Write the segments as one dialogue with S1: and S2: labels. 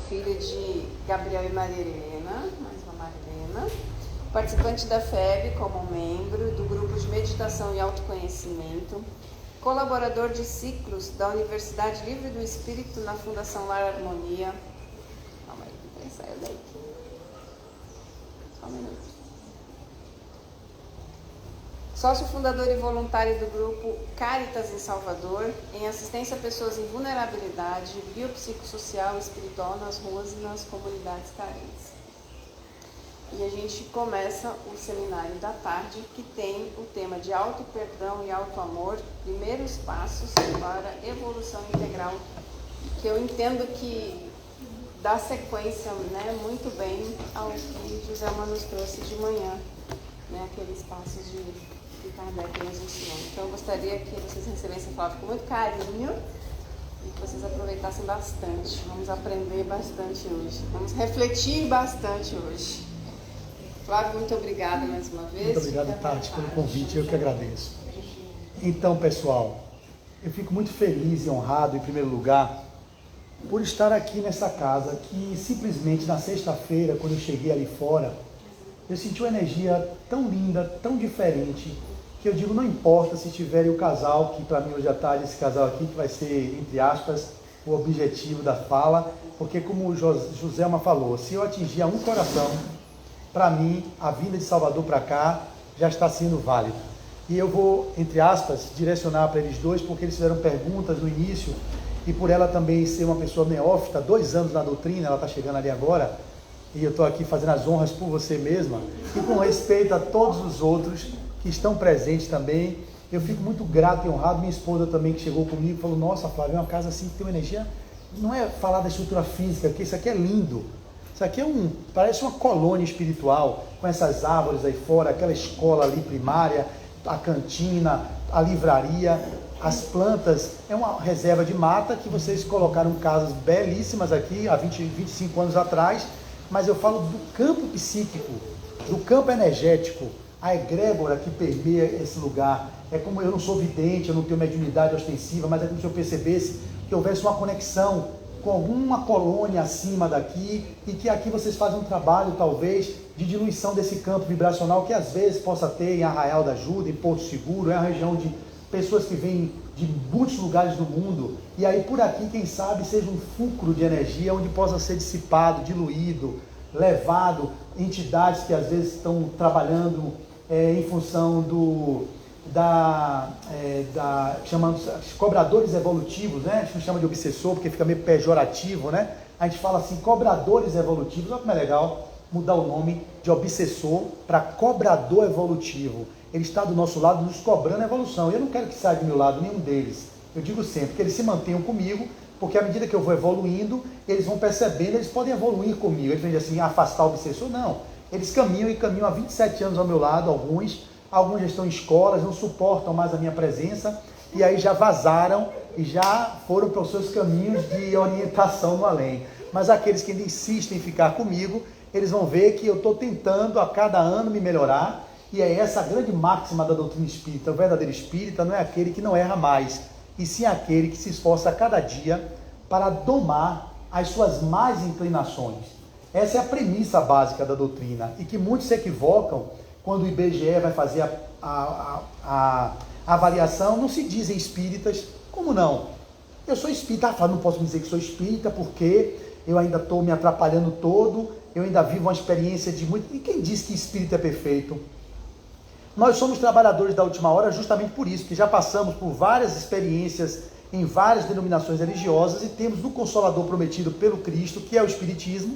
S1: filho de Gabriel e Maria Helena, mais uma Maria Helena, participante da FEB como membro do grupo de meditação e autoconhecimento, colaborador de ciclos da Universidade Livre do Espírito na Fundação Lar Harmonia. Calma aí, quem saiu daí? Só um minuto. Sócio fundador e voluntário do grupo Caritas em Salvador, em assistência a pessoas em vulnerabilidade, biopsicossocial e espiritual nas ruas e nas comunidades carentes. E a gente começa o seminário da tarde, que tem o tema de auto-perdão e auto-amor, primeiros passos para evolução integral, que eu entendo que dá sequência, né, muito bem ao que Joselma nos trouxe de manhã, né, aqueles passos de Kardec nos ensinou. Então eu gostaria que vocês recebessem a palavra com muito carinho e que vocês aproveitassem bastante. Vamos aprender bastante hoje. Vamos refletir bastante hoje. Flávio, muito obrigada mais uma vez.
S2: Muito obrigado, Tati, pelo convite. Eu que agradeço. Então, pessoal, eu fico muito feliz e honrado, em primeiro lugar, por estar aqui nessa casa, que simplesmente na sexta-feira, quando eu cheguei ali fora, eu senti uma energia tão linda, tão diferente, que eu digo, não importa se tiverem o casal, que para mim hoje à tarde, esse casal aqui, que vai ser, entre aspas, o objetivo da fala, porque como o Joselma falou, se eu atingir a um coração, para mim, a vinda de Salvador para cá já está sendo válida. E eu vou, entre aspas, direcionar para eles dois, porque eles fizeram perguntas no início, e por ela também ser uma pessoa neófita, 2 anos na doutrina, ela está chegando ali agora, e eu estou aqui fazendo as honras por você mesma, e com respeito a todos os outros que estão presentes também, eu fico muito grato e honrado. Minha esposa também, que chegou comigo, falou, nossa, Flávio, é uma casa assim que tem uma energia, não é falar da estrutura física, porque isso aqui é lindo, isso aqui parece uma colônia espiritual, com essas árvores aí fora, aquela escola ali primária, a cantina, a livraria, as plantas, é uma reserva de mata que vocês colocaram casas belíssimas aqui, há 25 anos atrás, mas eu falo do campo psíquico, do campo energético, a egrégora que permeia esse lugar. É como eu não sou vidente, eu não tenho mediunidade ostensiva, mas é como se eu percebesse que houvesse uma conexão com alguma colônia acima daqui, e que aqui vocês fazem um trabalho, talvez, de diluição desse campo vibracional, que às vezes possa ter em Arraial da Ajuda, em Porto Seguro, é uma região de pessoas que vêm de muitos lugares do mundo, e aí por aqui, quem sabe, seja um fulcro de energia onde possa ser dissipado, diluído, levado, entidades que às vezes estão trabalhando em função chamando cobradores evolutivos, né? A gente não chama de obsessor porque fica meio pejorativo, né? A gente fala assim, cobradores evolutivos. Olha como é legal mudar o nome de obsessor para cobrador evolutivo. Ele está do nosso lado nos cobrando a evolução. Eu não quero que saia do meu lado nenhum deles. Eu digo sempre que eles se mantenham comigo, porque à medida que eu vou evoluindo, eles vão percebendo, eles podem evoluir comigo. Eles dizem assim, afastar o obsessor? Não. Eles caminham há 27 anos ao meu lado, alguns já estão em escolas, não suportam mais a minha presença, e aí já vazaram e já foram para os seus caminhos de orientação no além. Mas aqueles que ainda insistem em ficar comigo, eles vão ver que eu estou tentando a cada ano me melhorar, e é essa a grande máxima da doutrina espírita. O verdadeiro espírita não é aquele que não erra mais, e sim aquele que se esforça a cada dia para domar as suas más inclinações. Essa é a premissa básica da doutrina, e que muitos se equivocam quando o IBGE vai fazer a avaliação, não se dizem espíritas. Como não? Eu sou espírita, não posso dizer que sou espírita porque eu ainda estou me atrapalhando todo, eu ainda vivo uma experiência de muito... E quem diz que espírito é perfeito? Nós somos trabalhadores da última hora justamente por isso, que já passamos por várias experiências em várias denominações religiosas e temos o Consolador prometido pelo Cristo, que é o Espiritismo,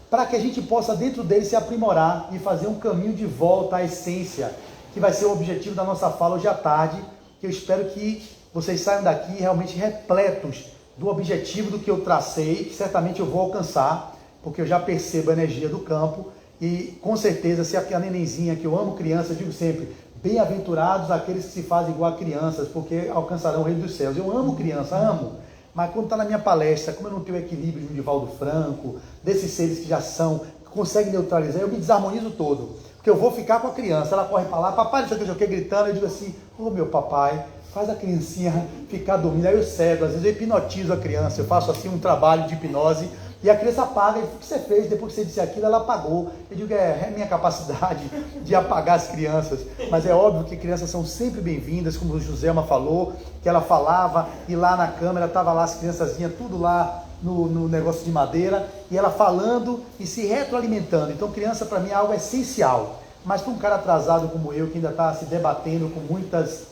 S2: para que a gente possa dentro dele se aprimorar e fazer um caminho de volta à essência, que vai ser o objetivo da nossa fala hoje à tarde, que eu espero que vocês saiam daqui realmente repletos do objetivo do que eu tracei, que certamente eu vou alcançar, porque eu já percebo a energia do campo, e com certeza, se a nenenzinha, que eu amo crianças, eu digo sempre, bem-aventurados aqueles que se fazem igual a crianças, porque alcançarão o reino dos céus. Eu amo criança, amo. Mas quando está na minha palestra, como eu não tenho equilíbrio de Divaldo Franco, desses seres que já são, que conseguem neutralizar, eu me desarmonizo todo. Porque eu vou ficar com a criança, ela corre para lá, papai, não sei o que, gritando, eu digo assim, ô meu papai, faz a criancinha ficar dormindo. Aí eu cego, às vezes eu hipnotizo a criança, eu faço assim um trabalho de hipnose, E a criança apaga, e o que você fez depois que você disse aquilo, ela apagou. Eu digo, é minha capacidade de apagar as crianças. Mas é óbvio que crianças são sempre bem-vindas, como o Joselma falou, que ela falava, e lá na câmera estava lá as criançazinhas, tudo lá no negócio de madeira, e ela falando e se retroalimentando. Então criança para mim é algo essencial. Mas para um cara atrasado como eu, que ainda está se debatendo com muitas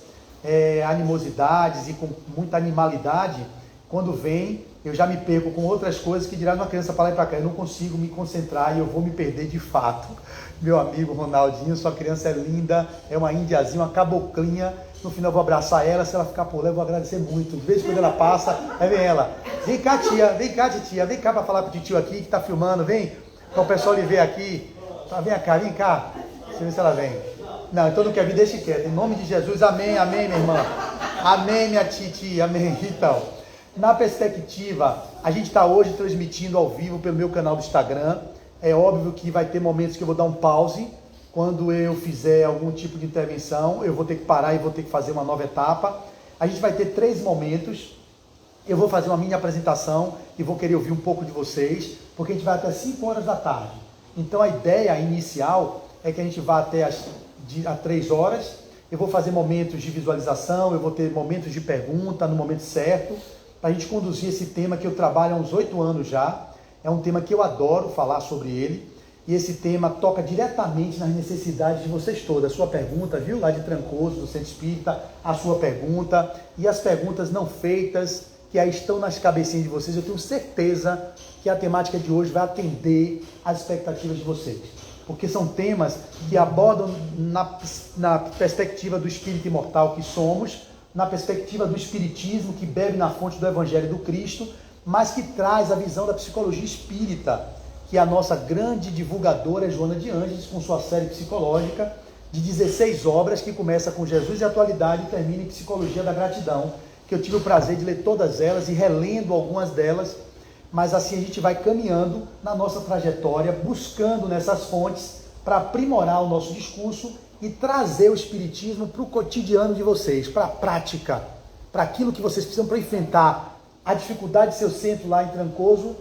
S2: animosidades e com muita animalidade, quando vem, eu já me perco com outras coisas que dirá uma criança para lá e para cá. Eu não consigo me concentrar e eu vou me perder de fato. Meu amigo Ronaldinho, sua criança é linda, é uma indiazinha, uma caboclinha. No final eu vou abraçar ela, se ela ficar por lá eu vou agradecer muito. De vez em quando ela passa, aí vem ela. Vem cá titia, vem cá para falar com o tio aqui que está filmando, vem. Para o pessoal lhe ver aqui. Vem cá. Deixa eu ver se ela vem. Não, então não quer vir, deixe quieto. Em nome de Jesus, amém, minha irmã. Amém, minha titia, amém. Então, na perspectiva, a gente está hoje transmitindo ao vivo pelo meu canal do Instagram. É óbvio que vai ter momentos que eu vou dar um pause. Quando eu fizer algum tipo de intervenção, eu vou ter que parar e vou ter que fazer uma nova etapa. A gente vai ter 3 momentos. Eu vou fazer uma mini apresentação e vou querer ouvir um pouco de vocês, porque a gente vai até 5 horas da tarde. Então a ideia inicial é que a gente vá até às 3 horas. Eu vou fazer momentos de visualização, eu vou ter momentos de pergunta no momento certo, para a gente conduzir esse tema que eu trabalho há uns 8 anos já. É um tema que eu adoro falar sobre ele. E esse tema toca diretamente nas necessidades de vocês todas. A sua pergunta, viu? Lá de Trancoso, do Centro Espírita, a sua pergunta. E as perguntas não feitas, que aí estão nas cabecinhas de vocês. Eu tenho certeza que a temática de hoje vai atender às expectativas de vocês. Porque são temas que abordam na perspectiva do espírito imortal que somos, na perspectiva do espiritismo que bebe na fonte do Evangelho do Cristo, mas que traz a visão da psicologia espírita, que a nossa grande divulgadora é Joana de Ângeles, com sua série psicológica de 16 obras, que começa com Jesus e Atualidade e termina em Psicologia da Gratidão, que eu tive o prazer de ler todas elas e relendo algumas delas, mas assim a gente vai caminhando na nossa trajetória, buscando nessas fontes para aprimorar o nosso discurso e trazer o espiritismo para o cotidiano de vocês, para a prática, para aquilo que vocês precisam para enfrentar a dificuldade de seu centro lá em Trancoso.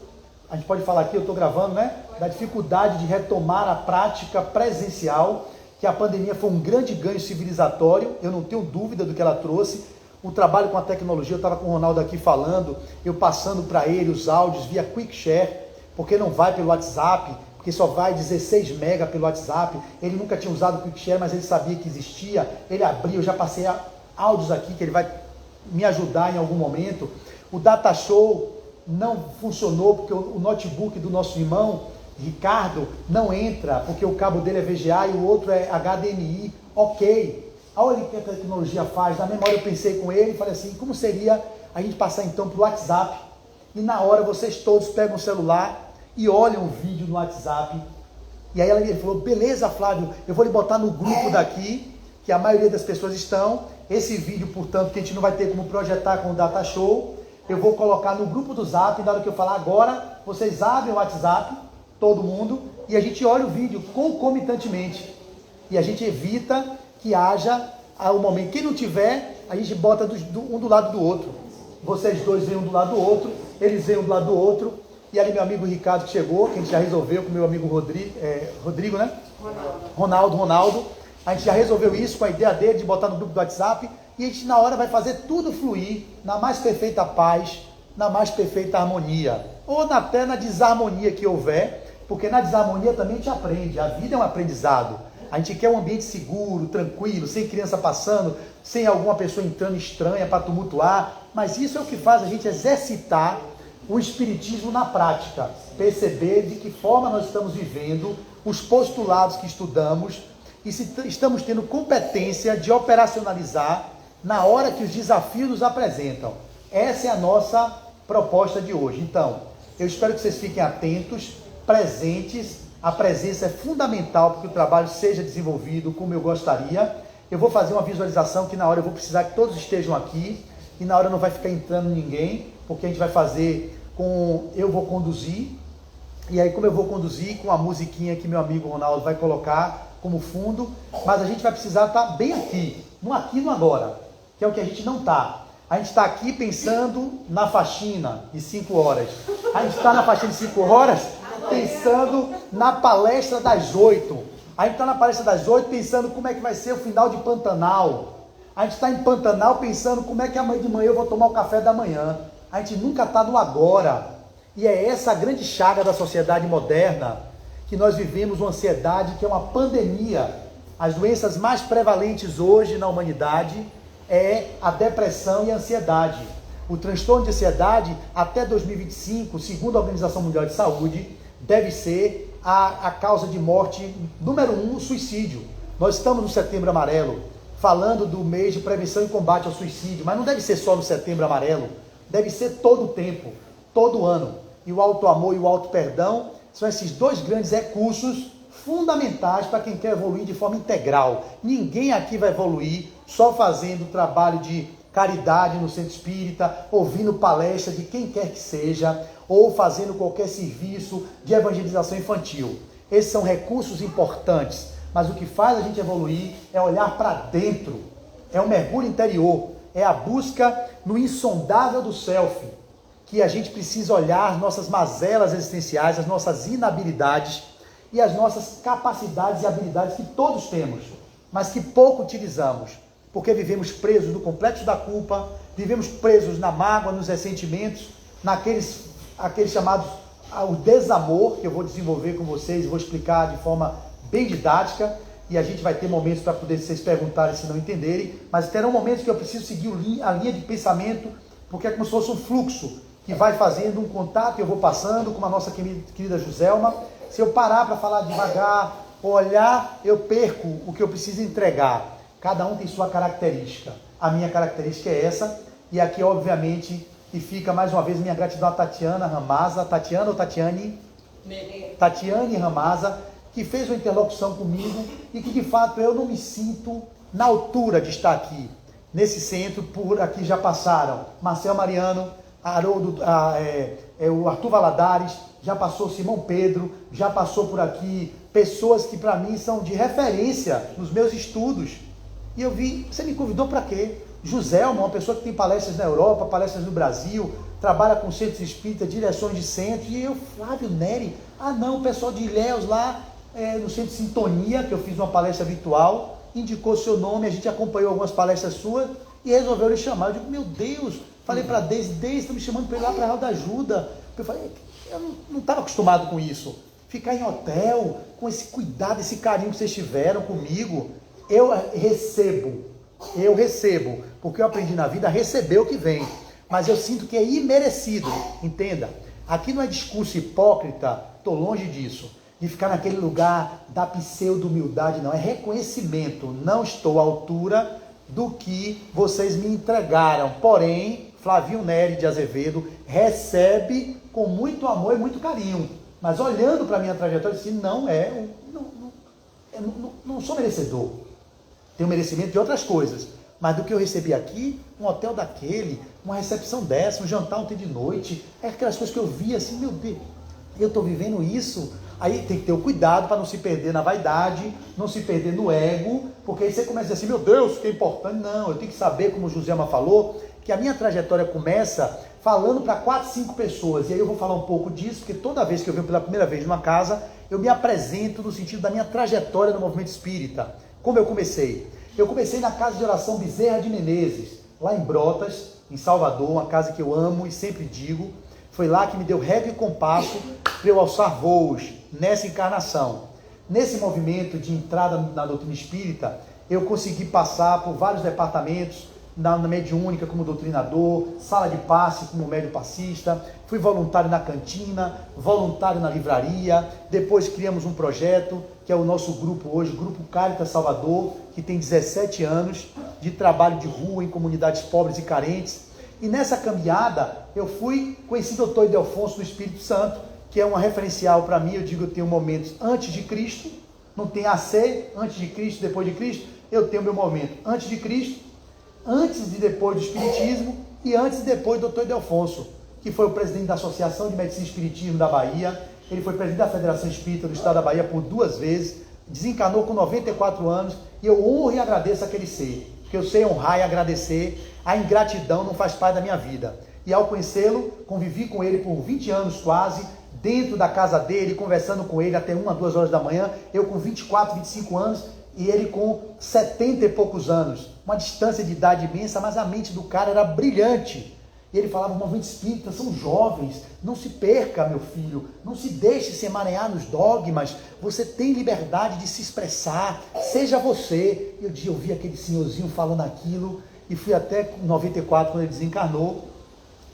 S2: A gente pode falar aqui, eu estou gravando, né? Da dificuldade de retomar a prática presencial, que a pandemia foi um grande ganho civilizatório, eu não tenho dúvida do que ela trouxe. O trabalho com a tecnologia, eu estava com o Ronaldo aqui falando, eu passando para ele os áudios via QuickShare, porque não vai pelo WhatsApp, porque só vai 16 mega pelo WhatsApp. Ele nunca tinha usado o QuickShare, mas ele sabia que existia. Ele abriu, eu já passei áudios aqui que ele vai me ajudar em algum momento. O Data Show não funcionou porque o notebook do nosso irmão Ricardo não entra, porque o cabo dele é VGA e o outro é HDMI. Ok, olha o que a tecnologia faz. Na memória eu pensei com ele e falei assim, como seria a gente passar então para o WhatsApp e na hora vocês todos pegam o celular e olham o vídeo no WhatsApp. E aí ele falou, beleza Flávio, eu vou lhe botar no grupo daqui, que a maioria das pessoas estão. Esse vídeo, portanto, que a gente não vai ter como projetar com o Data Show, eu vou colocar no grupo do Zap, na hora que eu falar agora, vocês abrem o WhatsApp, todo mundo, e a gente olha o vídeo concomitantemente. E a gente evita que haja o momento. Quem não tiver, a gente bota um do lado do outro. Vocês dois vêm um do lado do outro, eles vêm um do lado do outro. E ali meu amigo Ricardo que chegou, que a gente já resolveu com meu amigo Rodrigo, né? Ronaldo. A gente já resolveu isso com a ideia dele de botar no grupo do WhatsApp. E a gente na hora vai fazer tudo fluir na mais perfeita paz, na mais perfeita harmonia. Ou até na desarmonia que houver, porque na desarmonia também a gente aprende. A vida é um aprendizado. A gente quer um ambiente seguro, tranquilo, sem criança passando, sem alguma pessoa entrando estranha para tumultuar. Mas isso é o que faz a gente exercitar o espiritismo na prática. Perceber de que forma nós estamos vivendo, os postulados que estudamos, e se estamos tendo competência de operacionalizar na hora que os desafios nos apresentam. Essa é a nossa proposta de hoje. Então, eu espero que vocês fiquem atentos, presentes. A presença é fundamental para que o trabalho seja desenvolvido como eu gostaria. Eu vou fazer uma visualização que na hora eu vou precisar que todos estejam aqui, e na hora não vai ficar entrando ninguém, porque a gente vai fazer eu vou conduzir, e aí como eu vou conduzir com a musiquinha que meu amigo Ronaldo vai colocar como fundo, mas a gente vai precisar estar bem aqui, no agora, que é o que a gente não está. A gente está aqui pensando na faxina de 5 horas. A gente está na faxina de 5 horas pensando na palestra das 8. A gente está na palestra das 8 pensando como é que vai ser o final de Pantanal. A gente está em Pantanal pensando como é que amanhã de manhã eu vou tomar o café da manhã. A gente nunca está no agora. E é essa a grande chaga da sociedade moderna, que nós vivemos uma ansiedade que é uma pandemia. As doenças mais prevalentes hoje na humanidade é a depressão e a ansiedade. O transtorno de ansiedade, até 2025, segundo a Organização Mundial de Saúde, deve ser a causa de morte número 1, o suicídio. Nós estamos no Setembro Amarelo, falando do mês de prevenção e combate ao suicídio, mas não deve ser só no Setembro Amarelo, deve ser todo o tempo, todo ano. E o auto-amor e o auto-perdão são esses dois grandes recursos fundamentais para quem quer evoluir de forma integral. Ninguém aqui vai evoluir só fazendo trabalho de caridade no centro espírita, ouvindo palestra de quem quer que seja, ou fazendo qualquer serviço de evangelização infantil. Esses são recursos importantes, mas o que faz a gente evoluir é olhar para dentro, é um mergulho interior, é a busca no insondável do self, que a gente precisa olhar as nossas mazelas existenciais, as nossas inabilidades e as nossas capacidades e habilidades que todos temos, mas que pouco utilizamos, porque vivemos presos no complexo da culpa, vivemos presos na mágoa, nos ressentimentos, naqueles chamados o desamor, que eu vou desenvolver com vocês e vou explicar de forma bem didática, e a gente vai ter momentos para poder vocês perguntarem se não entenderem, mas terão momentos que eu preciso seguir a linha de pensamento, porque é como se fosse um fluxo que vai fazendo um contato e eu vou passando, como a nossa querida Joselma. Se eu parar para falar devagar, olhar, eu perco o que eu preciso entregar. Cada um tem sua característica. A minha característica é essa, e aqui, obviamente, que fica mais uma vez minha gratidão a Tatiana Ramasa, Tatiane Ramasa, que fez uma interlocução comigo e que, de fato, eu não me sinto na altura de estar aqui. Nesse centro, por aqui já passaram Marcel Mariano, Haroldo, o Arthur Valadares, já passou Simão Pedro, já passou por aqui pessoas que para mim são de referência nos meus estudos. E eu vi, você me convidou para quê? Joselma, uma pessoa que tem palestras na Europa, palestras no Brasil, trabalha com centros espíritas, direções de centros, e eu, Flávio Neri, o pessoal de Ilhéus lá, no Centro Sintonia, que eu fiz uma palestra virtual, indicou seu nome, a gente acompanhou algumas palestras suas, e resolveu lhe chamar. Eu digo, meu Deus, falei para a Deise, estão me chamando para ir lá para a Real da Ajuda. Eu falei, eu não estava acostumado com isso, ficar em hotel, com esse cuidado, esse carinho que vocês tiveram comigo. Eu recebo, porque eu aprendi na vida a receber o que vem, mas eu sinto que é imerecido, entenda, aqui não é discurso hipócrita, estou longe disso, de ficar naquele lugar da pseudo-humildade, não, é reconhecimento, não estou à altura do que vocês me entregaram, porém, Flavinho Neri de Azevedo recebe com muito amor e muito carinho, mas olhando para a minha trajetória, assim, não sou merecedor. Tenho merecimento de outras coisas, mas do que eu recebi aqui, um hotel daquele, uma recepção dessa, um jantar ontem de noite, é aquelas coisas que eu vi assim, meu Deus, eu estou vivendo isso. Aí tem que ter o cuidado para não se perder na vaidade, não se perder no ego, porque aí você começa a dizer assim, meu Deus, que é importante. Não, eu tenho que saber, como o Joselma falou, que a minha trajetória começa falando para 4, 5 pessoas, e aí eu vou falar um pouco disso, porque toda vez que eu venho pela primeira vez numa casa, eu me apresento no sentido da minha trajetória no movimento espírita. Como eu comecei? Eu comecei na Casa de Oração Bezerra de Menezes, lá em Brotas, em Salvador, uma casa que eu amo e sempre digo. Foi lá que me deu régua e compasso para eu alçar voos nessa encarnação. Nesse movimento de entrada na doutrina espírita, eu consegui passar por vários departamentos, na mediúnica como doutrinador, sala de passe como médio passista, fui voluntário na cantina, voluntário na livraria, depois criamos um projeto, que é o nosso grupo hoje, o Grupo Caritas Salvador, que tem 17 anos de trabalho de rua em comunidades pobres e carentes. E nessa caminhada, eu conheci o Dr. Ildefonso do Espírito Santo, que é uma referencial para mim. Eu digo, eu tenho momentos antes de Cristo, não tem AC, antes de Cristo, depois de Cristo, eu tenho meu momento antes de Cristo, antes e depois do Espiritismo e antes e depois do Dr. Ildefonso, que foi o presidente da Associação de Medicina e Espiritismo da Bahia, ele foi presidente da Federação Espírita do Estado da Bahia por 2 vezes, desencarnou com 94 anos, e eu honro e agradeço aquele ser. porque eu sei honrar e agradecer. A ingratidão não faz parte da minha vida. E ao conhecê-lo, convivi com ele por 20 anos quase, dentro da casa dele, conversando com ele até 1 a 2 horas da manhã, eu com 24, 25 anos e ele com 70 e poucos anos. Uma distância de idade imensa, mas a mente do cara era brilhante. E ele falava, o movimento espírita são jovens, não se perca, meu filho, não se deixe se emaranhar nos dogmas, você tem liberdade de se expressar, seja você. E eu ouvi aquele senhorzinho falando aquilo, e fui até 94, quando ele desencarnou,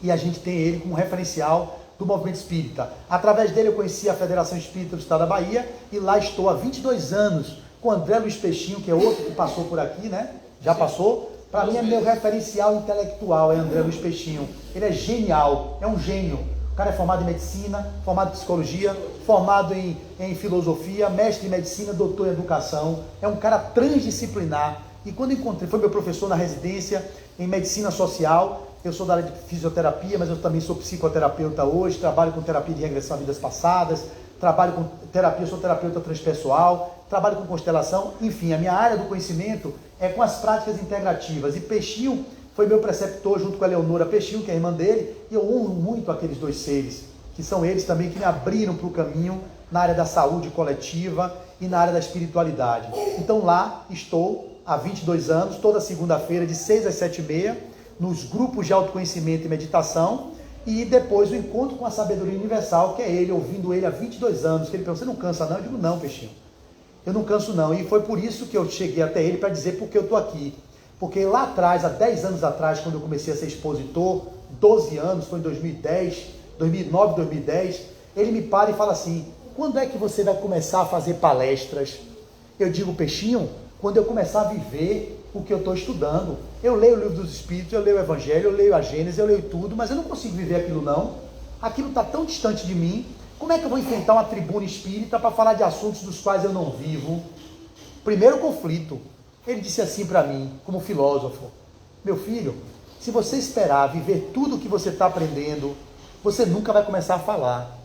S2: e a gente tem ele como referencial do movimento espírita. Através dele eu conheci a Federação Espírita do Estado da Bahia, e lá estou há 22 anos com o André Luiz Peixinho, que é outro que passou por aqui, né? Já passou? Para mim é meu referencial intelectual, é André Luiz Peixinho. Ele é genial, é um gênio. O cara é formado em medicina, formado em psicologia, formado em filosofia, mestre em medicina, doutor em educação. É um cara transdisciplinar. E quando encontrei, foi meu professor na residência em medicina social. Eu sou da área de fisioterapia, mas eu também sou psicoterapeuta hoje, trabalho com terapia de regressão a vidas passadas, trabalho com terapia, sou terapeuta transpessoal, trabalho com constelação, enfim, a minha área do conhecimento é com as práticas integrativas. E Peixinho foi meu preceptor junto com a Leonora Peixinho, que é a irmã dele, e eu honro muito aqueles dois seres, que são eles também que me abriram para o caminho na área da saúde coletiva e na área da espiritualidade. Então lá estou há 22 anos, toda segunda-feira de 6 às 7h30, nos grupos de autoconhecimento e meditação, e depois o encontro com a sabedoria universal, que é ele, ouvindo ele há 22 anos, que ele perguntou, você não cansa não? Eu digo, não, Peixinho, eu não canso não, e foi por isso que eu cheguei até ele para dizer por que eu estou aqui, porque lá atrás, há 10 anos atrás, quando eu comecei a ser expositor, 12 anos, foi em 2010, 2009, 2010, ele me para e fala assim, quando é que você vai começar a fazer palestras? Eu digo, Peixinho, quando eu começar a viver o que eu estou estudando. Eu leio o Livro dos Espíritos, eu leio o Evangelho, eu leio a Gênesis, eu leio tudo, mas eu não consigo viver aquilo não. Aquilo está tão distante de mim. Como é que eu vou enfrentar uma tribuna espírita para falar de assuntos dos quais eu não vivo? Primeiro conflito. Ele disse assim para mim, como filósofo, meu filho, se você esperar viver tudo o que você está aprendendo, você nunca vai começar a falar.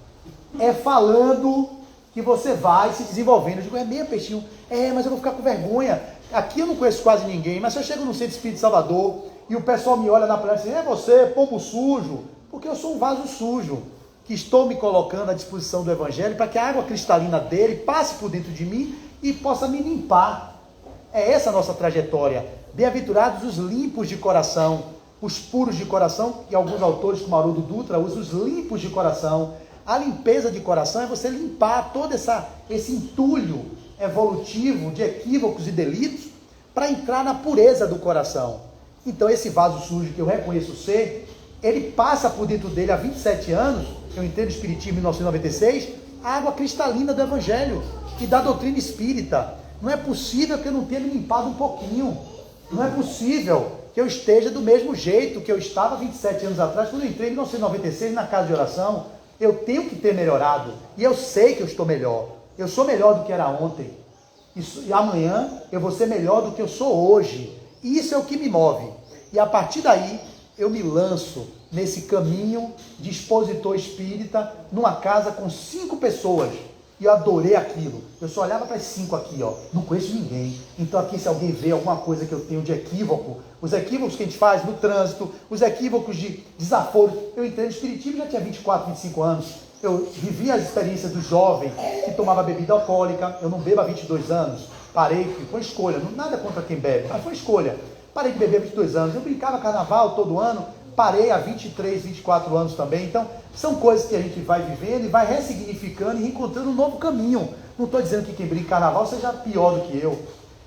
S2: É falando que você vai se desenvolvendo. Eu digo, é mesmo, Peixinho? É, mas eu vou ficar com vergonha. Aqui eu não conheço quase ninguém, mas se eu chego no Centro Espírita de Salvador e o pessoal me olha na praia e diz, é você, pombo sujo, porque eu sou um vaso sujo, que estou me colocando à disposição do Evangelho para que a água cristalina dele passe por dentro de mim e possa me limpar. É essa a nossa trajetória. Bem-aventurados os limpos de coração, os puros de coração, e alguns autores, como Haroldo Dutra, usam os limpos de coração. A limpeza de coração é você limpar todo esse entulho evolutivo de equívocos e delitos para entrar na pureza do coração. Então esse vaso sujo que eu reconheço ser, ele passa por dentro dele há 27 anos, eu entendo o Espiritismo em 1996, a água cristalina do Evangelho e da doutrina espírita. Não é possível que eu não tenha me limpado um pouquinho. Não é possível que eu esteja do mesmo jeito que eu estava 27 anos atrás, quando eu entrei em 1996 na casa de oração. Eu tenho que ter melhorado. E eu sei que eu estou melhor. Eu sou melhor do que era ontem. E amanhã eu vou ser melhor do que eu sou hoje. E isso é o que me move. E a partir daí, eu me lanço nesse caminho de expositor espírita, numa casa com 5 pessoas. E eu adorei aquilo. Eu só olhava para as 5 aqui, ó. Não conheço ninguém. Então aqui, se alguém vê alguma coisa que eu tenho de equívoco, os equívocos que a gente faz no trânsito, os equívocos de desaforo. Eu entrei no Espiritismo, já tinha 24, 25 anos. Eu vivi as experiências do jovem que tomava bebida alcoólica. Eu não bebo há 22 anos. Parei, foi escolha. Nada contra quem bebe, mas foi escolha. Parei de beber há 22 anos. Eu brincava carnaval todo ano. Parei há 23, 24 anos também. Então, são coisas que a gente vai vivendo e vai ressignificando e encontrando um novo caminho. Não estou dizendo que quem brinca carnaval seja pior do que eu.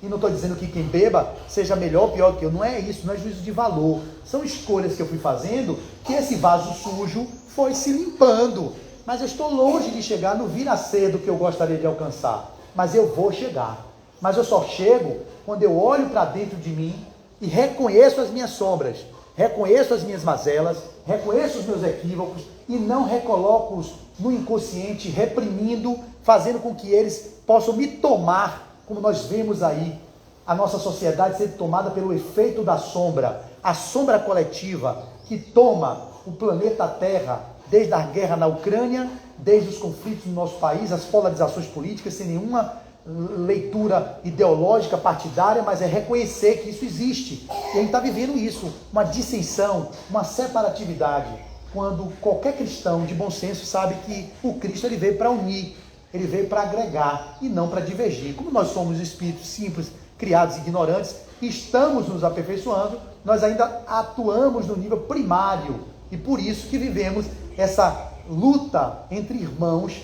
S2: E não estou dizendo que quem beba seja melhor ou pior do que eu. Não é isso, não é juízo de valor. São escolhas que eu fui fazendo que esse vaso sujo foi se limpando. Mas eu estou longe de chegar no vir a ser do que eu gostaria de alcançar. Mas eu vou chegar. Mas eu só chego quando eu olho para dentro de mim e reconheço as minhas sombras. Reconheço as minhas mazelas, reconheço os meus equívocos e não recoloco-os no inconsciente, reprimindo, fazendo com que eles possam me tomar, como nós vemos aí, a nossa sociedade sendo tomada pelo efeito da sombra, a sombra coletiva que toma o planeta Terra, desde a guerra na Ucrânia, desde os conflitos no nosso país, as polarizações políticas, sem nenhuma leitura ideológica, partidária, mas é reconhecer que isso existe. E a gente está vivendo isso, uma dissensão, uma separatividade, quando qualquer cristão de bom senso sabe que o Cristo ele veio para unir, ele veio para agregar e não para divergir. Como nós somos espíritos simples, criados ignorantes, estamos nos aperfeiçoando, nós ainda atuamos no nível primário e por isso que vivemos essa luta entre irmãos,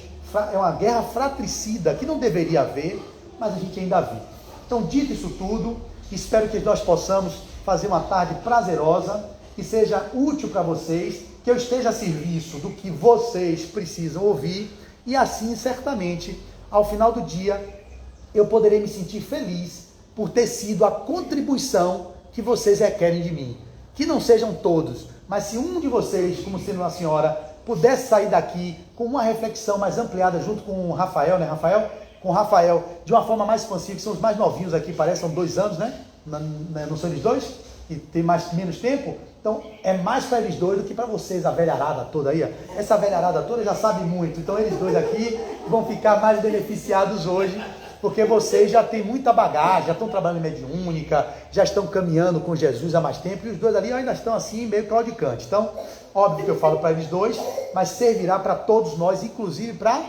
S2: é uma guerra fratricida que não deveria haver, mas a gente ainda vive. Então, dito isso tudo, espero que nós possamos fazer uma tarde prazerosa, que seja útil para vocês, que eu esteja a serviço do que vocês precisam ouvir e assim, certamente, ao final do dia, eu poderei me sentir feliz por ter sido a contribuição que vocês requerem de mim. Que não sejam todos, mas se um de vocês, como sendo uma senhora, pudesse sair daqui com uma reflexão mais ampliada junto com o Rafael, né, Rafael? Com o Rafael, de uma forma mais expansiva, que são os mais novinhos aqui, parece, são 2 anos, né? Não são eles dois? Que tem menos tempo? Então, é mais para eles dois do que para vocês, a velharada toda aí. Ó. Essa velharada toda já sabe muito, então eles dois aqui vão ficar mais beneficiados hoje, porque vocês já têm muita bagagem, já estão trabalhando em mediúnica, já estão caminhando com Jesus há mais tempo, e os dois ali ainda estão assim, meio claudicante. Então, óbvio que eu falo para eles dois, mas servirá para todos nós, inclusive para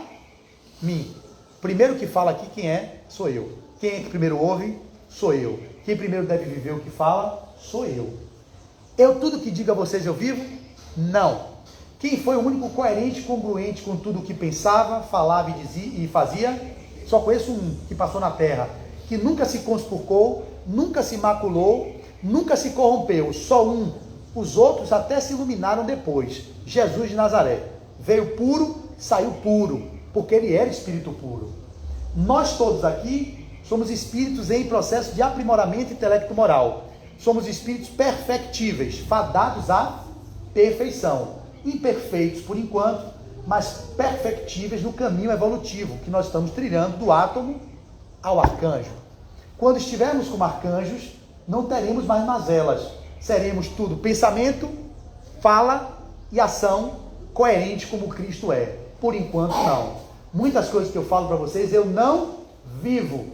S2: mim. Primeiro que fala aqui quem é, sou eu. Quem é que primeiro ouve, sou eu. Quem primeiro deve viver o que fala, sou eu. Eu tudo que digo a vocês eu vivo? Não. Quem foi o único coerente e congruente com tudo o que pensava, falava e dizia e fazia? Só conheço um que passou na terra, que nunca se conspurcou, nunca se maculou, nunca se corrompeu. Só um. Os outros até se iluminaram depois. Jesus de Nazaré. Veio puro, saiu puro, porque ele era espírito puro. Nós todos aqui somos espíritos em processo de aprimoramento intelecto-moral. Somos espíritos perfectíveis, fadados à perfeição. Imperfeitos por enquanto, mas perfectíveis no caminho evolutivo que nós estamos trilhando do átomo ao arcanjo. Quando estivermos como arcanjos, não teremos mais mazelas. Seremos tudo pensamento, fala e ação coerente como Cristo é. Por enquanto, não. Muitas coisas que eu falo para vocês, eu não vivo.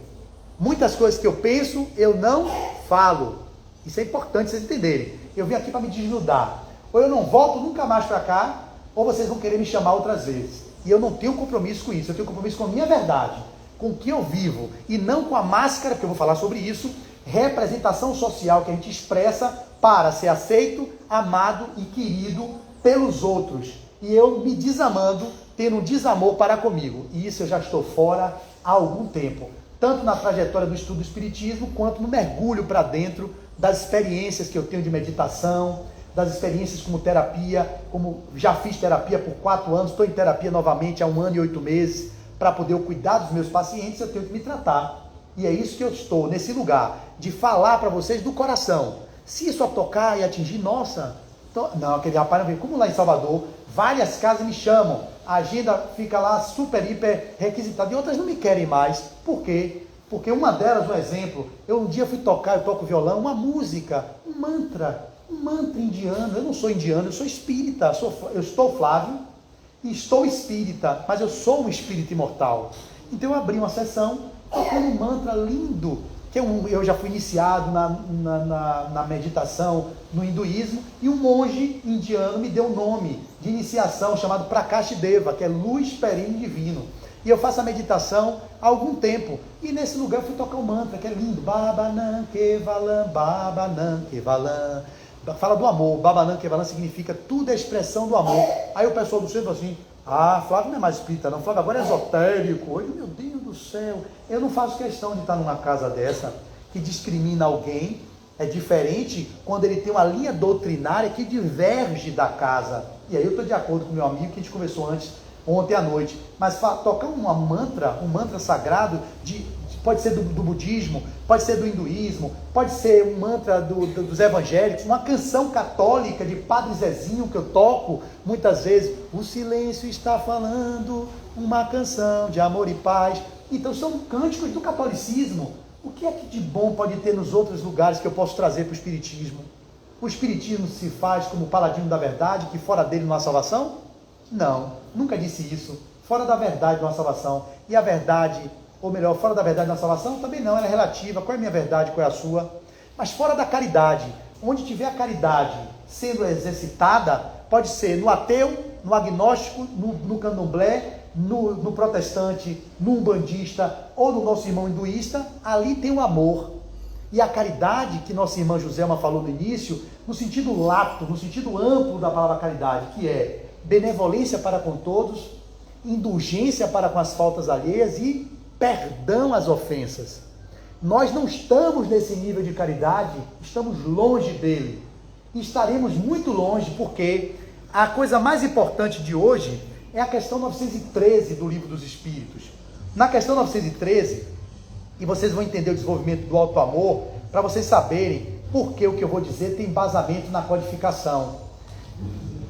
S2: Muitas coisas que eu penso, eu não falo. Isso é importante vocês entenderem. Eu vim aqui para me desnudar. Ou eu não volto nunca mais para cá, ou vocês vão querer me chamar outras vezes. E eu não tenho compromisso com isso. Eu tenho compromisso com a minha verdade, com o que eu vivo. E não com a máscara, que eu vou falar sobre isso, representação social que a gente expressa para ser aceito, amado e querido pelos outros. E eu me desamando, tendo um desamor para comigo. E isso eu já estou fora há algum tempo. Tanto na trajetória do estudo do Espiritismo, quanto no mergulho para dentro das experiências que eu tenho de meditação, das experiências como terapia, como já fiz terapia por 4 anos, estou em terapia novamente há 1 ano e 8 meses, para poder eu cuidar dos meus pacientes, eu tenho que me tratar. E é isso que eu estou, nesse lugar, de falar para vocês do coração. Se isso a tocar e atingir, nossa, não, aquele rapaz não vem. Como lá em Salvador, várias casas me chamam, a agenda fica lá super, hiper requisitada, e outras não me querem mais. Por quê? Porque uma delas, um exemplo, eu um dia fui tocar, eu toco violão, uma música, um mantra indiano. Eu não sou indiano, eu sou espírita, eu estou Flávio e estou espírita, mas eu sou um espírito imortal. Então eu abri uma sessão tocando um mantra lindo, que eu já fui iniciado na meditação no hinduísmo, e um monge indiano me deu um nome de iniciação chamado Prakashideva, que é luz perene divino. E eu faço a meditação há algum tempo. E nesse lugar eu fui tocar um mantra, que é lindo. Babanam Kevalam, Babanam Kevalam. Fala do amor. Babanam Kevalam significa tudo é expressão do amor. Aí o pessoal do centro assim, Flávio não é mais espírita não, Flávio agora é esotérico. Eu, meu Deus do céu, eu não faço questão de estar numa casa dessa que discrimina alguém. É diferente quando ele tem uma linha doutrinária que diverge da casa. E aí eu estou de acordo com o meu amigo que a gente conversou ontem à noite, mas tocar um mantra sagrado, pode ser do budismo, pode ser do hinduísmo, pode ser um mantra dos evangélicos, uma canção católica de Padre Zezinho que eu toco muitas vezes, o silêncio está falando, uma canção de amor e paz. Então são cânticos do catolicismo. O que é que de bom pode ter nos outros lugares que eu posso trazer para o Espiritismo? O Espiritismo se faz como paladino da verdade, que fora dele não há salvação? Não, nunca disse isso. Fora da verdade não há salvação. E a verdade ou melhor, fora da verdade na salvação? Também não, ela é relativa. Qual é a minha verdade, qual é a sua? Mas fora da caridade, onde tiver a caridade sendo exercitada, pode ser no ateu, no agnóstico, no candomblé, no protestante, no umbandista ou no nosso irmão hinduísta, ali tem o amor. E a caridade que nossa irmã Joselma falou no início, no sentido lato, no sentido amplo da palavra caridade, que é benevolência para com todos, indulgência para com as faltas alheias e perdão às ofensas. Nós não estamos nesse nível de caridade, estamos longe dele. E estaremos muito longe, porque a coisa mais importante de hoje é a questão 913 do Livro dos Espíritos. Na questão 913, e vocês vão entender o desenvolvimento do alto amor, para vocês saberem por que o que eu vou dizer tem embasamento na codificação.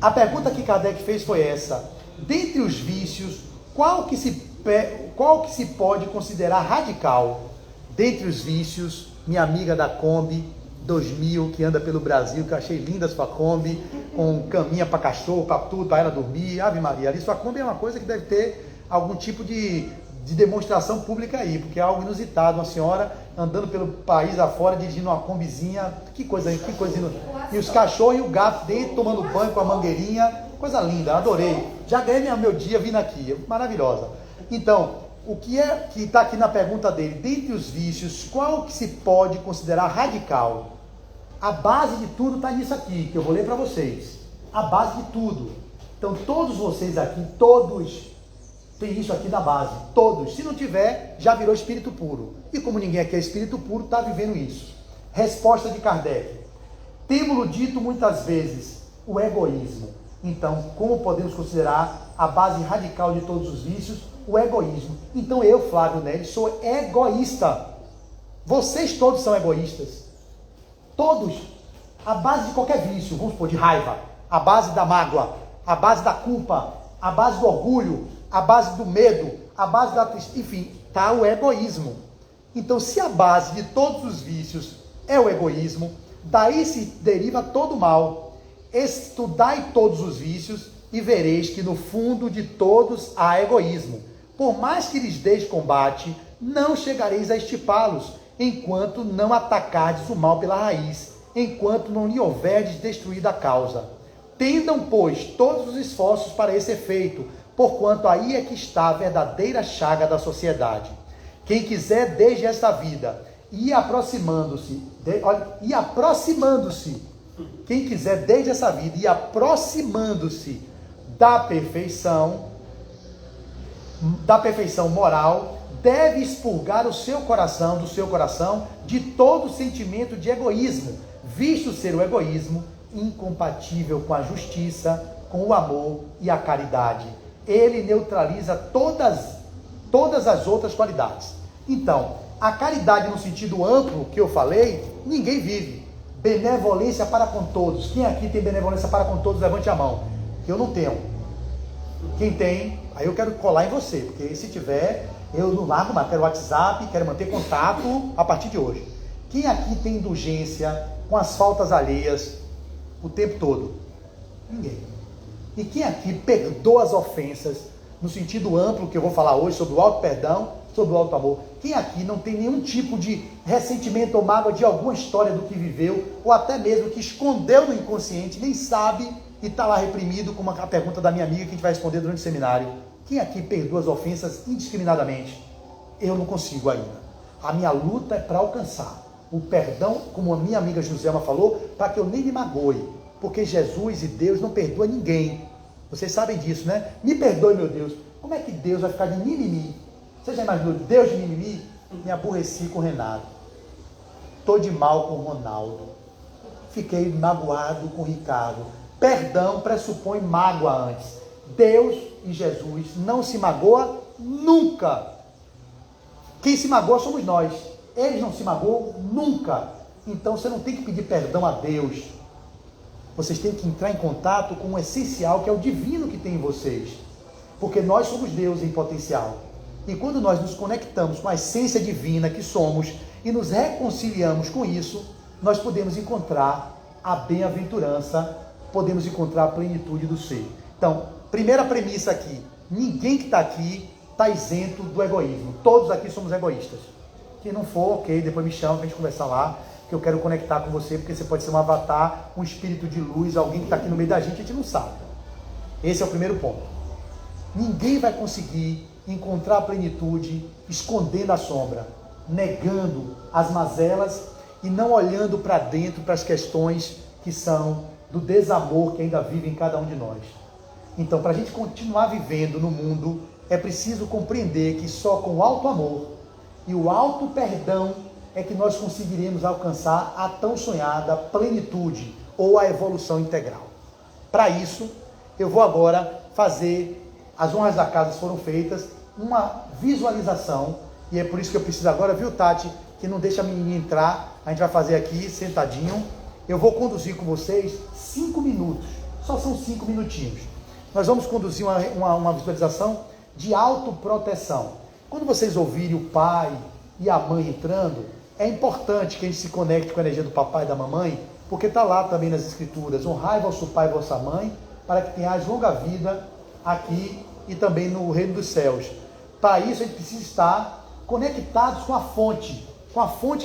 S2: A pergunta que Kardec fez foi essa: dentre os vícios, qual que se pode considerar radical? Dentre os vícios, minha amiga da Kombi 2000, que anda pelo Brasil, que eu achei linda a sua Kombi, com caminha para cachorro, para tudo, para ela dormir, Ave Maria, ali sua Kombi é uma coisa que deve ter algum tipo de demonstração pública aí, porque é algo inusitado, uma senhora andando pelo país afora, dirigindo uma Kombizinha, que coisa inusitada. E os cachorros e o gato dentro, tomando banho com a mangueirinha, coisa linda, adorei. Já ganhei meu dia vindo aqui, maravilhosa. Então, o que é que está aqui na pergunta dele? Dentre os vícios, qual que se pode considerar radical? A base de tudo está nisso aqui, que eu vou ler para vocês. A base de tudo. Então, todos vocês aqui, todos, tem isso aqui na base. Todos. Se não tiver, já virou espírito puro. E como ninguém aqui é espírito puro, está vivendo isso. Resposta de Kardec. Temos-lo dito muitas vezes, o egoísmo. Então, como podemos considerar a base radical de todos os vícios? O egoísmo. Então eu, Flávio Nery, sou egoísta. Vocês todos são egoístas. Todos. A base de qualquer vício, vamos supor, de raiva, a base da mágoa, a base da culpa, a base do orgulho, a base do medo, a base da tristeza, enfim, está o egoísmo. Então, se a base de todos os vícios é o egoísmo, daí se deriva todo o mal. Estudai todos os vícios e vereis que no fundo de todos há egoísmo. Por mais que lhes deis combate, não chegareis a estipá-los, enquanto não atacardes o mal pela raiz, enquanto não lhe houverdes destruído a causa. Tendam, pois, todos os esforços para esse efeito, porquanto aí é que está a verdadeira chaga da sociedade. Quem quiser desde esta vida, quem quiser desde essa vida e aproximando-se da perfeição moral, deve expurgar do seu coração, de todo sentimento de egoísmo, visto ser o egoísmo incompatível com a justiça, com o amor e a caridade. Ele neutraliza todas as outras qualidades. Então, a caridade no sentido amplo que eu falei, ninguém vive. Benevolência para com todos. Quem aqui tem benevolência para com todos, levante a mão. Eu não tenho. Quem tem, aí eu quero colar em você, porque se tiver, eu não largo mais, quero WhatsApp, quero manter contato a partir de hoje. Quem aqui tem indulgência com as faltas alheias o tempo todo? Ninguém. E quem aqui perdoa as ofensas, no sentido amplo que eu vou falar hoje, sobre o auto perdão, sobre o auto amor? Quem aqui não tem nenhum tipo de ressentimento ou mágoa de alguma história do que viveu, ou até mesmo que escondeu no inconsciente, nem sabe, e está lá reprimido, como a pergunta da minha amiga que a gente vai responder durante o seminário? Quem aqui perdoa as ofensas indiscriminadamente? Eu não consigo ainda. A minha luta é para alcançar o perdão, como a minha amiga Joselma falou, para que eu nem me magoe, porque Jesus e Deus não perdoam ninguém. Vocês sabem disso, né? Me perdoe, meu Deus. Como é que Deus vai ficar de mimimi? Você já imaginou Deus de mimimi? Me aborreci com o Renato. Estou de mal com o Ronaldo. Fiquei magoado com o Ricardo. Perdão pressupõe mágoa antes. Deus e Jesus não se magoa nunca. Quem se magoa somos nós. Eles não se magoam nunca. Então você não tem que pedir perdão a Deus. Vocês têm que entrar em contato com o essencial, que é o divino que tem em vocês. Porque nós somos Deus em potencial. E quando nós nos conectamos com a essência divina que somos e nos reconciliamos com isso, nós podemos encontrar a bem-aventurança, podemos encontrar a plenitude do ser. Então, primeira premissa aqui: ninguém que está aqui está isento do egoísmo. Todos aqui somos egoístas. Quem não for, ok, depois me chama para a gente conversar lá, que eu quero conectar com você, porque você pode ser um avatar, um espírito de luz, alguém que está aqui no meio da gente, a gente não sabe. Esse é o primeiro ponto. Ninguém vai conseguir encontrar a plenitude escondendo a sombra, negando as mazelas e não olhando para dentro, para as questões que são do desamor que ainda vive em cada um de nós. Então, para a gente continuar vivendo no mundo, é preciso compreender que só com o alto amor e o alto perdão é que nós conseguiremos alcançar a tão sonhada plenitude ou a evolução integral. Para isso, eu vou agora fazer, as honras da casa foram feitas, uma visualização, e é por isso que eu preciso agora, viu, Tati, que não deixa a menininha entrar, a gente vai fazer aqui, sentadinho, eu vou conduzir com vocês 5 minutos, só são 5 minutinhos. Nós vamos conduzir uma visualização de autoproteção. Quando vocês ouvirem o pai e a mãe entrando, é importante que a gente se conecte com a energia do papai e da mamãe, porque está lá também nas escrituras, honrai vosso pai e vossa mãe, para que tenhais longa vida aqui e também no reino dos céus. Para isso a gente precisa estar conectados com a fonte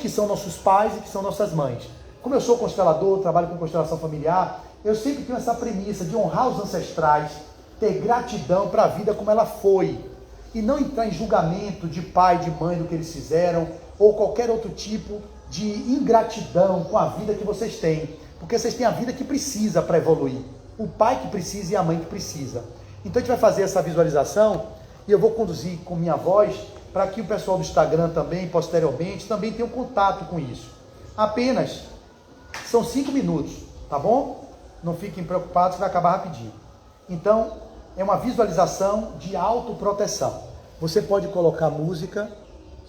S2: que são nossos pais e que são nossas mães. Como eu sou constelador, trabalho com constelação familiar, eu sempre tenho essa premissa de honrar os ancestrais, ter gratidão para a vida como ela foi, e não entrar em julgamento de pai, de mãe, do que eles fizeram, ou qualquer outro tipo de ingratidão com a vida que vocês têm, porque vocês têm a vida que precisa para evoluir, o pai que precisa e a mãe que precisa. Então a gente vai fazer essa visualização, e eu vou conduzir com minha voz, para que o pessoal do Instagram também, posteriormente, também tenha um contato com isso. Apenas, são 5 minutos, tá bom? Não fiquem preocupados, vai acabar rapidinho. Então, é uma visualização de autoproteção. Você pode colocar música,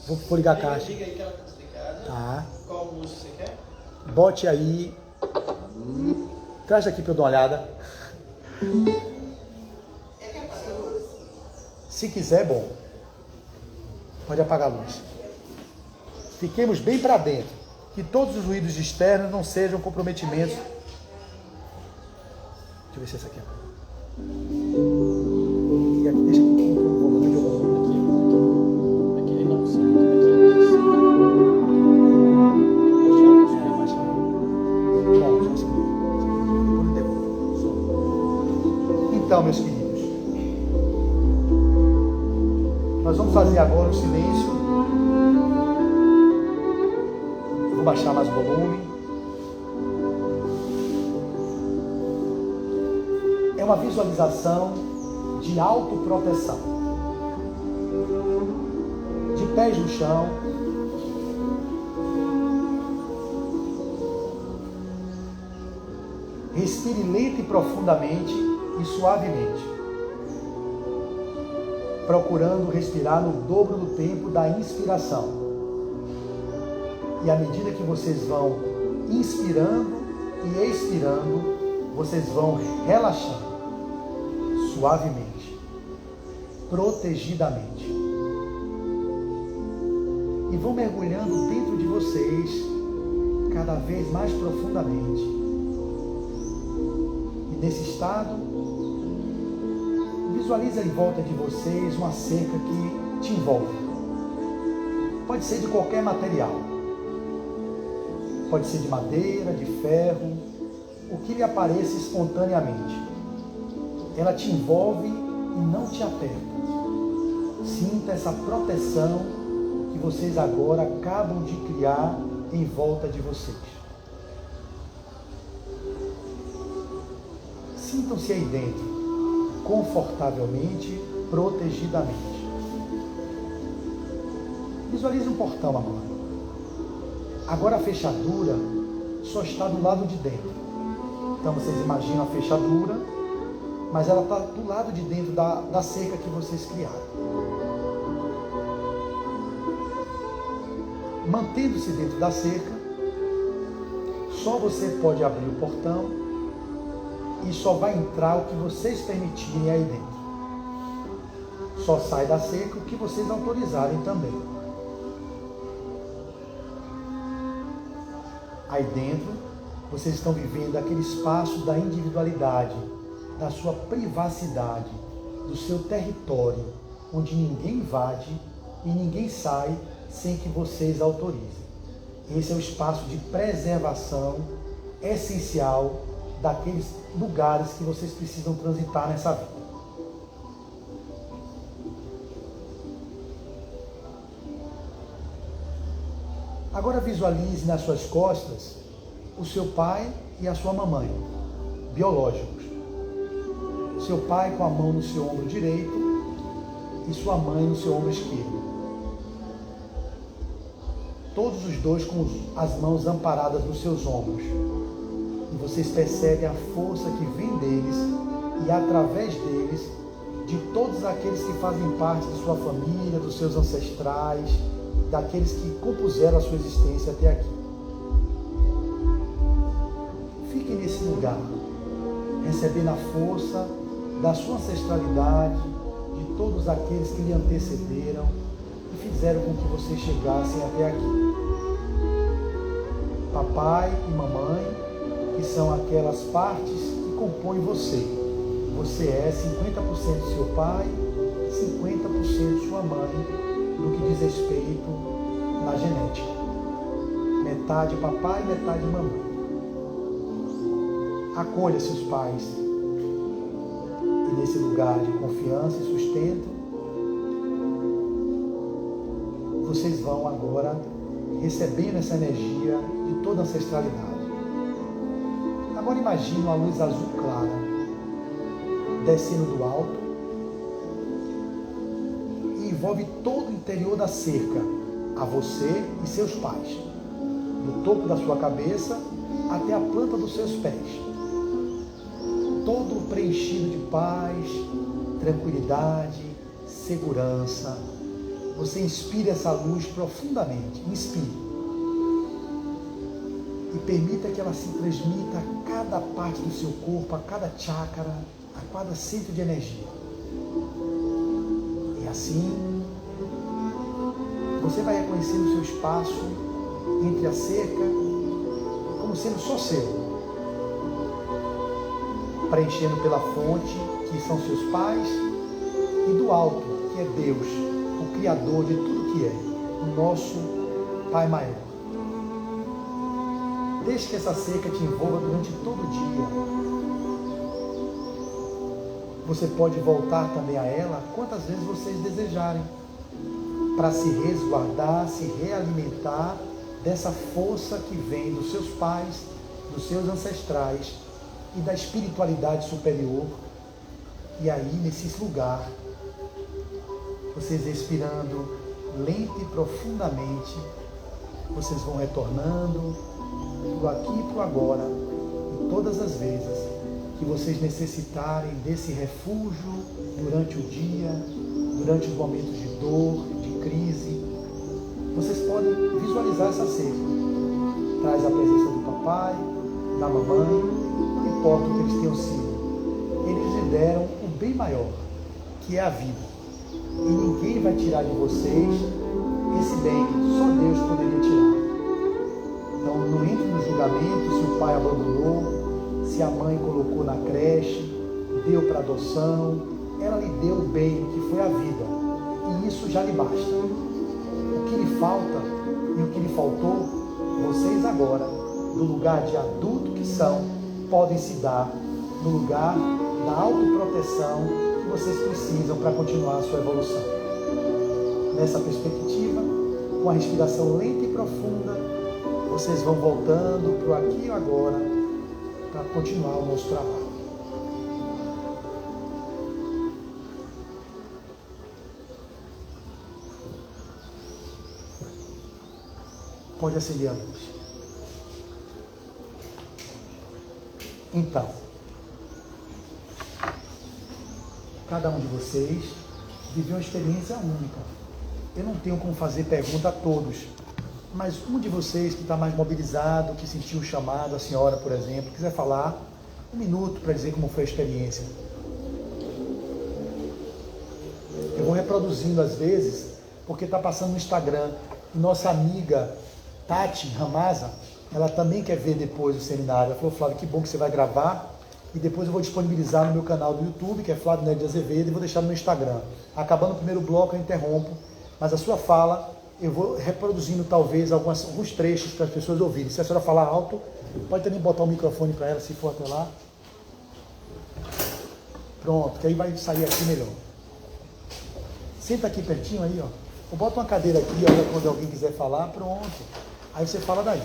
S2: vou ligar a caixa.
S3: Diga aí que ela está desligada.
S2: Tá.
S3: Qual música você quer?
S2: Bote aí. Traz aqui para eu dar uma olhada. Se quiser, é bom. Pode apagar a luz. Fiquemos bem para dentro. Que todos os ruídos externos não sejam comprometimentos. Deixa eu ver se essa aqui é. E aqui, deixa eu comprar o volume de volume aqui.
S3: Aquele não, certo?
S2: Então, meus queridos, nós vamos fazer agora o silêncio. Vou baixar mais o volume. É uma visualização de autoproteção. De pés no chão. Respire lenta e profundamente e suavemente, procurando respirar no dobro do tempo da inspiração. E à medida que vocês vão inspirando e expirando, vocês vão relaxando, suavemente, protegidamente. E vão mergulhando dentro de vocês, cada vez mais profundamente. E nesse estado, visualiza em volta de vocês uma cerca que te envolve. Pode ser de qualquer material. Pode ser de madeira, de ferro, o que lhe apareça espontaneamente. Ela te envolve e não te aperta. Sinta essa proteção que vocês agora acabam de criar em volta de vocês. Sintam-se aí dentro, confortavelmente, protegidamente. Visualize um portão agora. Agora a fechadura só está do lado de dentro. Então vocês imaginam a fechadura, mas ela está do lado de dentro da cerca que vocês criaram. Mantendo-se dentro da cerca, só você pode abrir o portão e só vai entrar o que vocês permitirem aí dentro. Só sai da cerca o que vocês autorizarem também. Aí dentro, vocês estão vivendo aquele espaço da individualidade, da sua privacidade, do seu território, onde ninguém invade e ninguém sai sem que vocês autorizem. Esse é o espaço de preservação essencial daqueles lugares que vocês precisam transitar nessa vida. Agora visualize nas suas costas o seu pai e a sua mamãe, biológicos. Seu pai com a mão no seu ombro direito e sua mãe no seu ombro esquerdo. Todos os dois com as mãos amparadas nos seus ombros. E vocês percebem a força que vem deles e através deles, de todos aqueles que fazem parte de sua família, dos seus ancestrais, daqueles que compuseram a sua existência até aqui. Fiquem nesse lugar, recebendo a força da sua ancestralidade, de todos aqueles que lhe antecederam e fizeram com que vocês chegassem até aqui. Papai e mamãe, que são aquelas partes que compõem você. Você é 50% seu pai, 50% sua mãe, no que diz respeito na genética. Metade papai, metade mamãe. Acolha seus pais. E nesse lugar de confiança e sustento, vocês vão agora recebendo essa energia de toda a ancestralidade. Agora imagine uma luz azul clara descendo do alto e envolve todo o interior da cerca, a você e seus pais, do topo da sua cabeça até a planta dos seus pés. Todo preenchido de paz, tranquilidade, segurança. Você inspire essa luz profundamente. Inspire. E permita que ela se transmita a cada parte do seu corpo, a cada chakra, a cada centro de energia. E assim, você vai reconhecendo o seu espaço entre a cerca como sendo só seu. Preenchendo pela fonte, que são seus pais, e do alto, que é Deus, o Criador de tudo que é, o nosso Pai maior. Deixe que essa cerca te envolva durante todo o dia. Você pode voltar também a ela quantas vezes vocês desejarem, para se resguardar, se realimentar dessa força que vem dos seus pais, dos seus ancestrais e da espiritualidade superior. E aí, nesse lugar, vocês respirando lenta e profundamente, vocês vão retornando pro aqui e pro agora, e todas as vezes que vocês necessitarem desse refúgio durante o dia, durante os momentos de dor, de crise, vocês podem visualizar essa cerca. Traz a presença do papai, da mamãe, não importa o que eles tenham sido. Eles lhe deram o bem maior, que é a vida. E ninguém vai tirar de vocês esse bem, só Deus poderia tirar. Então não entre no julgamento se o pai abandonou, se a mãe colocou na creche, deu para adoção, ela lhe deu o bem, que foi a vida. E isso já lhe basta. O que lhe falta e o que lhe faltou, vocês agora, no lugar de adulto que são, podem se dar no lugar da autoproteção que vocês precisam para continuar a sua evolução. Nessa perspectiva, com a respiração lenta e profunda, vocês vão voltando para o aqui e agora para continuar o nosso trabalho. Pode acender a luz. Então, cada um de vocês viveu uma experiência única. Eu não tenho como fazer pergunta a todos, mas um de vocês que está mais mobilizado, que sentiu o chamado, a senhora, por exemplo, quiser falar 1 minuto para dizer como foi a experiência. Eu vou reproduzindo às vezes, porque está passando no Instagram. Nossa amiga Tati Ramasa, ela também quer ver depois o seminário. Ela falou, Flávio, que bom que você vai gravar, e depois eu vou disponibilizar no meu canal do YouTube, que é Flávio Nery de Azevedo, e vou deixar no meu Instagram. Acabando o primeiro bloco, eu interrompo, mas a sua fala eu vou reproduzindo talvez alguns trechos para as pessoas ouvirem. Se a senhora falar alto, pode também botar o microfone para ela, se for até lá. Pronto, que aí vai sair aqui melhor. Senta aqui pertinho aí, ó. Ou bota uma cadeira aqui, olha, quando alguém quiser falar, pronto. Aí você fala daí.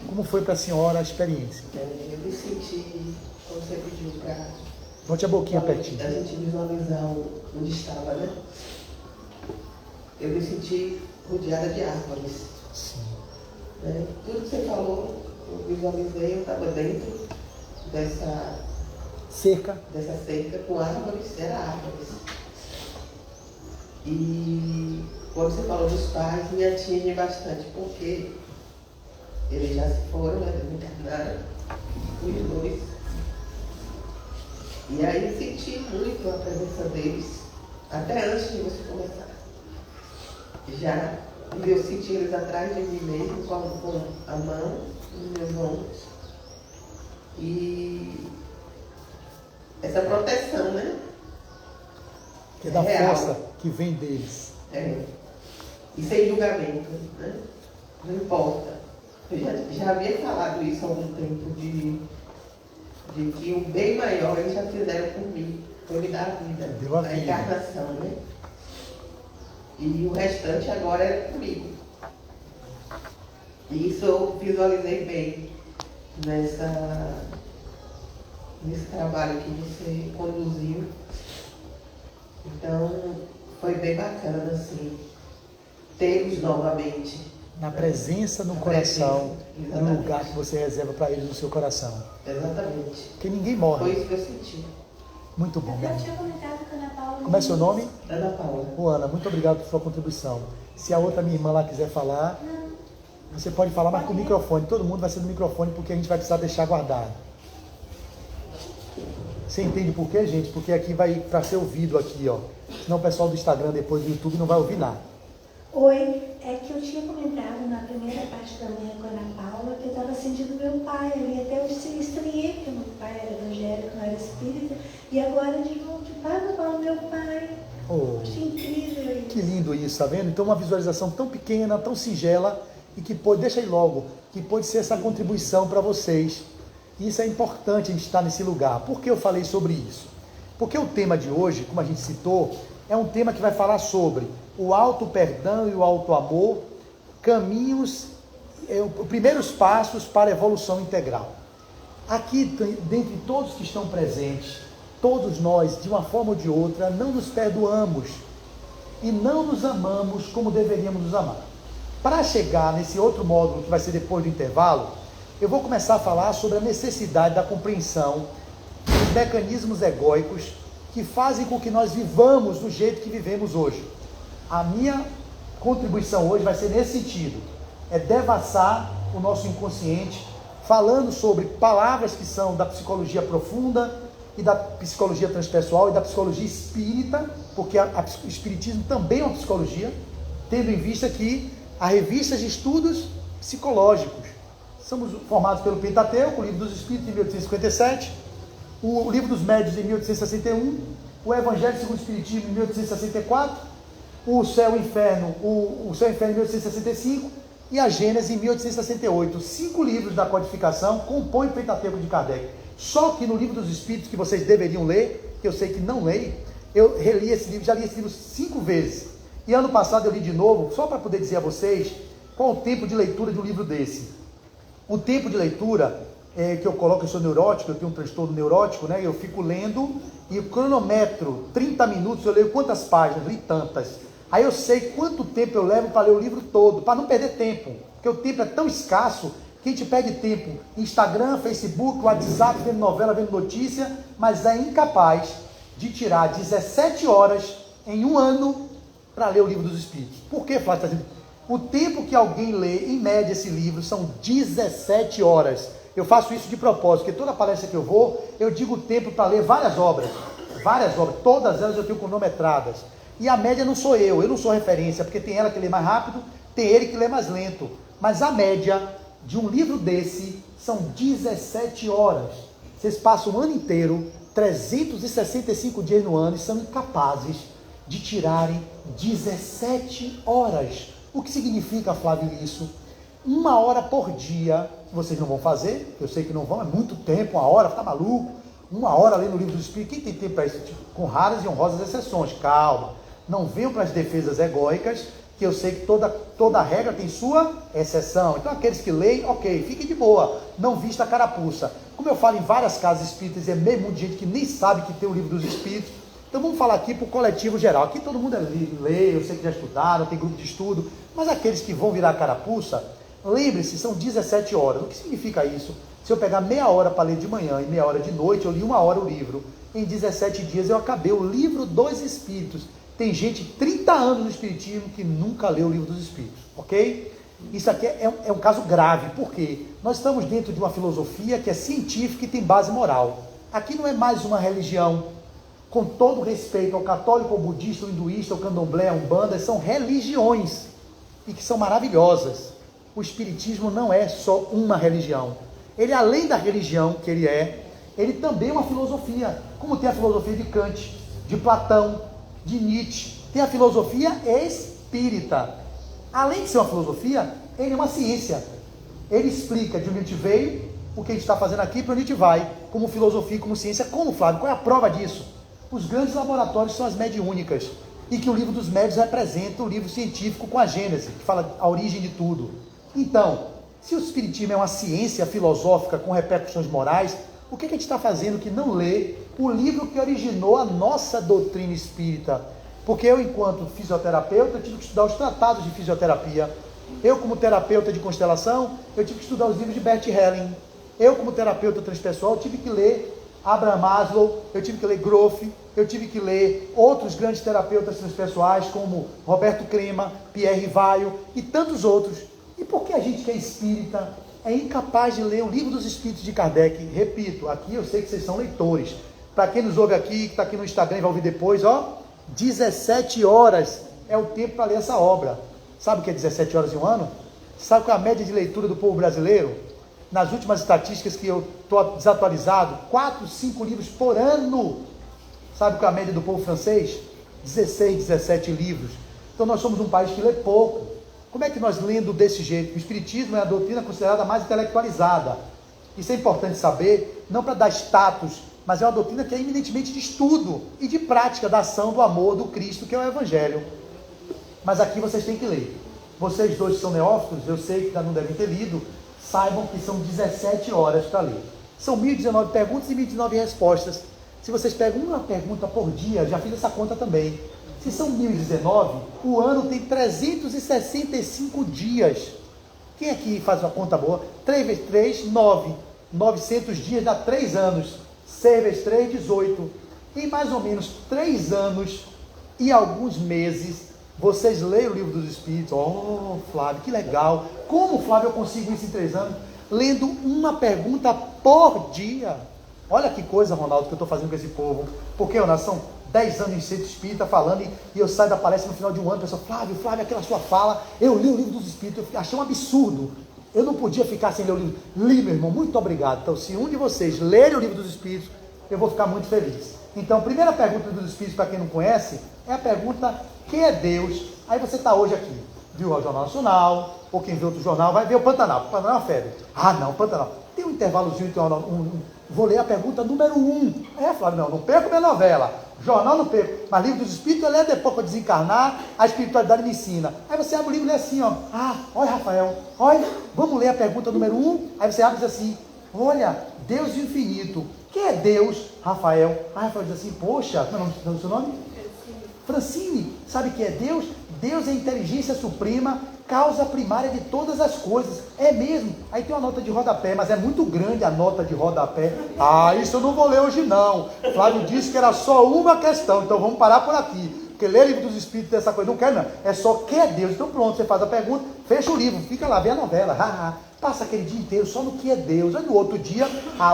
S2: Como foi para a senhora a experiência?
S4: Eu me senti, como você pediu para
S2: Bote a boquinha pertinho.
S4: a gente visualizar onde estava, né? Eu me senti rodeada de árvores.
S2: Sim.
S4: Né? Tudo que você falou, eu visualizei, eu estava dentro dessa
S2: Cerca.
S4: cerca com árvores, era árvores. E quando você falou dos pais, me atinge bastante, porque eles já se foram, né? Eles encarnaram, os dois. E aí senti muito a presença deles, até antes de você começar. Já eu senti eles atrás de mim mesmo, com a mão nos meus ombros. E essa proteção, né?
S2: Que é da
S4: real.
S2: força que vem deles.
S4: É. E sem julgamento, né? Não importa. Eu já havia falado isso há algum tempo, de que o bem maior eles já fizeram por mim. Foi me dar a vida,
S2: Deu a vida.
S4: encarnação, né? E o restante agora é comigo. E isso eu visualizei bem nesse trabalho que você conduziu. Então, foi bem bacana, assim, tê-los novamente.
S2: Na presença no coração, é um lugar que você reserva para eles no seu coração.
S4: Exatamente.
S2: Porque ninguém
S4: Foi
S2: morre.
S4: isso que eu senti.
S2: Muito bom, meu
S5: Eu
S2: irmão.
S5: tinha comentado com a Ana Paula.
S2: Como é seu nome?
S4: Ana Paula.
S2: Ô, Ana, muito obrigado por sua contribuição. Se a outra minha irmã lá quiser falar, você pode falar, mas com o microfone. Todo mundo vai ser no microfone, porque a gente vai precisar deixar guardado. Você entende por quê, gente? Porque aqui vai para ser ouvido aqui, ó. Senão o pessoal do Instagram, depois do YouTube, não vai ouvir nada.
S5: Oi, é que eu tinha comentado na primeira parte da manhã com a Ana Paula que eu estava sentindo meu pai ali. Até eu estranhei, porque meu pai era evangélico, não era espírita. E agora de novo, Ana Paula, meu pai.
S2: Oh,
S5: Achei incrível isso.
S2: que lindo isso, tá vendo? Então uma visualização tão pequena, tão singela, e que pode, deixa aí logo, que pode ser essa contribuição para vocês. E isso é importante a gente estar nesse lugar. Por que eu falei sobre isso? Porque o tema de hoje, como a gente citou, é um tema que vai falar sobre o auto perdão e o auto amor, caminhos, os primeiros passos para a evolução integral. Aqui, dentre todos que estão presentes, todos nós, de uma forma ou de outra, não nos perdoamos e não nos amamos como deveríamos nos amar. Para chegar nesse outro módulo, que vai ser depois do intervalo, eu vou começar a falar sobre a necessidade da compreensão dos mecanismos egóicos que fazem com que nós vivamos do jeito que vivemos hoje. A minha contribuição hoje vai ser nesse sentido, é devassar o nosso inconsciente, falando sobre palavras que são da psicologia profunda e da psicologia transpessoal e da psicologia espírita, porque o espiritismo também é uma psicologia, tendo em vista que há revistas de estudos psicológicos. Somos formados pelo Pentateuco, o Livro dos Espíritos, em 1857, o Livro dos Médiuns, em 1861, o Evangelho segundo o Espiritismo, em 1864, o Céu e o Inferno, em 1865, e a Gênese, em 1868. 5 livros da codificação compõem o Pentateuco de Kardec. Só que no Livro dos Espíritos, que vocês deveriam ler, que eu sei que não leem, eu reli esse livro, já li esse livro 5 vezes. E ano passado eu li de novo, só para poder dizer a vocês qual o tempo de leitura de um livro desse. O tempo de leitura que eu coloco, eu sou neurótico, eu tenho um transtorno neurótico, né? Eu fico lendo e o cronômetro, 30 minutos, eu leio quantas páginas? Li tantas. Aí eu sei quanto tempo eu levo para ler o livro todo, para não perder tempo, porque o tempo é tão escasso que a gente perde tempo em Instagram, Facebook, WhatsApp, vendo novela, vendo notícia, mas é incapaz de tirar 17 horas em um ano para ler o Livro dos Espíritos. Por que, Flávio? O tempo que alguém lê, em média, esse livro são 17 horas. Eu faço isso de propósito, porque toda palestra que eu vou, eu digo o tempo para ler várias obras, todas elas eu tenho cronometradas. E a média não sou eu não sou referência, porque tem ela que lê mais rápido, tem ele que lê mais lento. Mas a média de um livro desse são 17 horas. Vocês passam o ano inteiro, 365 dias no ano, e são incapazes de tirarem 17 horas. O que significa, Flávio, isso? 1 hora por dia, vocês não vão fazer, eu sei que não vão, é muito tempo, 1 hora, tá maluco? 1 hora lendo o livro do Espírito, quem tem tempo para isso? Tipo, com raras e honrosas exceções, calma. Não venham para as defesas egóicas, que eu sei que toda regra tem sua exceção. Então aqueles que leem, ok, fiquem de boa, não vista a carapuça. Como eu falo em várias casas espíritas, é mesmo de gente que nem sabe que tem o livro dos Espíritos, então vamos falar aqui para o coletivo geral. Aqui todo mundo lê, eu sei que já estudaram, tem grupo de estudo, mas aqueles que vão virar a carapuça, lembre-se, são 17 horas. O que significa isso? Se eu pegar meia hora para ler de manhã e meia hora de noite, eu li 1 hora o livro. Em 17 dias eu acabei o livro dos Espíritos. Tem gente 30 anos no Espiritismo que nunca leu o livro dos Espíritos, ok? Isso aqui é um caso grave, porque nós estamos dentro de uma filosofia que é científica e tem base moral. Aqui não é mais uma religião, com todo respeito ao católico, ao budista, ao hinduísta, ao candomblé, à umbanda, são religiões e que são maravilhosas. O Espiritismo não é só uma religião. Ele, além da religião que ele também é uma filosofia, como tem a filosofia de Kant, de Platão, de Nietzsche, tem a filosofia espírita. Além de ser uma filosofia, ele é uma ciência. Ele explica de onde a gente veio, o que a gente está fazendo aqui, para onde a gente vai, como filosofia, como ciência. Como, Flávio? Qual é a prova disso? Os grandes laboratórios são as mediúnicas, e que o livro dos médiuns representa o livro científico com a Gênese, que fala a origem de tudo. Então, se o Espiritismo é uma ciência filosófica com repercussões morais, o que a gente está fazendo que não lê o livro que originou a nossa doutrina espírita? Porque eu, enquanto fisioterapeuta, tive que estudar os tratados de fisioterapia. Eu, como terapeuta de constelação, eu tive que estudar os livros de Bert Helling. Eu, como terapeuta transpessoal, tive que ler Abraham Maslow, eu tive que ler Groff, eu tive que ler outros grandes terapeutas transpessoais, como Roberto Crema, Pierre Rivaio e tantos outros. E por que a gente que é espírita é incapaz de ler o Livro dos Espíritos de Kardec? Repito, aqui eu sei que vocês são leitores. Para quem nos ouve aqui, que está aqui no Instagram e vai ouvir depois, 17 horas é o tempo para ler essa obra. Sabe o que é 17 horas em um ano? Sabe qual é a média de leitura do povo brasileiro? Nas últimas estatísticas que eu estou desatualizado, 4, 5 livros por ano. Sabe qual é a média do povo francês? 16, 17 livros. Então nós somos um país que lê pouco. Como é que nós lendo desse jeito? O Espiritismo é a doutrina considerada mais intelectualizada. Isso é importante saber, não para dar status, mas é uma doutrina que é eminentemente de estudo e de prática da ação do amor do Cristo, que é o Evangelho. Mas aqui vocês têm que ler. Vocês dois que são neófitos, eu sei que ainda não devem ter lido, saibam que são 17 horas para ler. São 1019 perguntas e 1019 respostas. Se vocês pegam uma pergunta por dia, já fiz essa conta também. Se são 1019, o ano tem 365 dias. Quem aqui faz uma conta boa? 3 vezes 3, 9. 900 dias dá 3 anos. 6 vezes 3, 18. Em mais ou menos 3 anos e alguns meses, vocês leem o Livro dos Espíritos. Oh, Flávio, que legal. Como, Flávio, eu consigo isso em 3 anos? Lendo uma pergunta por dia. Olha que coisa, Ronaldo, que eu estou fazendo com esse povo. Porque nós são 10 anos em centro espírita falando, e eu saio da palestra no final de um ano, a pessoa, Flávio, aquela sua fala, eu li o Livro dos Espíritos, eu achei um absurdo. Eu não podia ficar sem ler o livro. Li, meu irmão, muito obrigado. Então, se um de vocês lerem o Livro dos Espíritos, eu vou ficar muito feliz. Então, a primeira pergunta dos Espíritos, para quem não conhece, é a pergunta, quem é Deus? Aí você está hoje aqui, viu o Jornal Nacional, ou quem vê outro jornal, vai ver o Pantanal. O Pantanal é uma febre. Ah, não, Pantanal. Tem um intervalozinho, vou ler a pergunta número 1. Flávio, não perco minha novela. Jornal não perco. Mas Livro dos Espíritos, eu leio depois para desencarnar, a espiritualidade me ensina. Aí você abre o livro e lê assim, olha, Rafael, olha, vamos ler a pergunta número 1. Aí você abre e diz assim, olha, Deus infinito. Quem é Deus, Rafael? Aí Rafael diz assim, poxa, como é o seu nome? Francine. Sabe quem é Deus? Deus é a inteligência suprema, causa primária de todas as coisas. É mesmo. Aí tem uma nota de rodapé, mas é muito grande a nota de rodapé. Isso eu não vou ler hoje não. Flávio disse que era só uma questão, então vamos parar por aqui. Porque ler Livro dos Espíritos dessa coisa, não quero não. É só quem é Deus. Então pronto, você faz a pergunta, fecha o livro, fica lá, vê a novela. Passa aquele dia inteiro só no que é Deus. Aí no outro dia,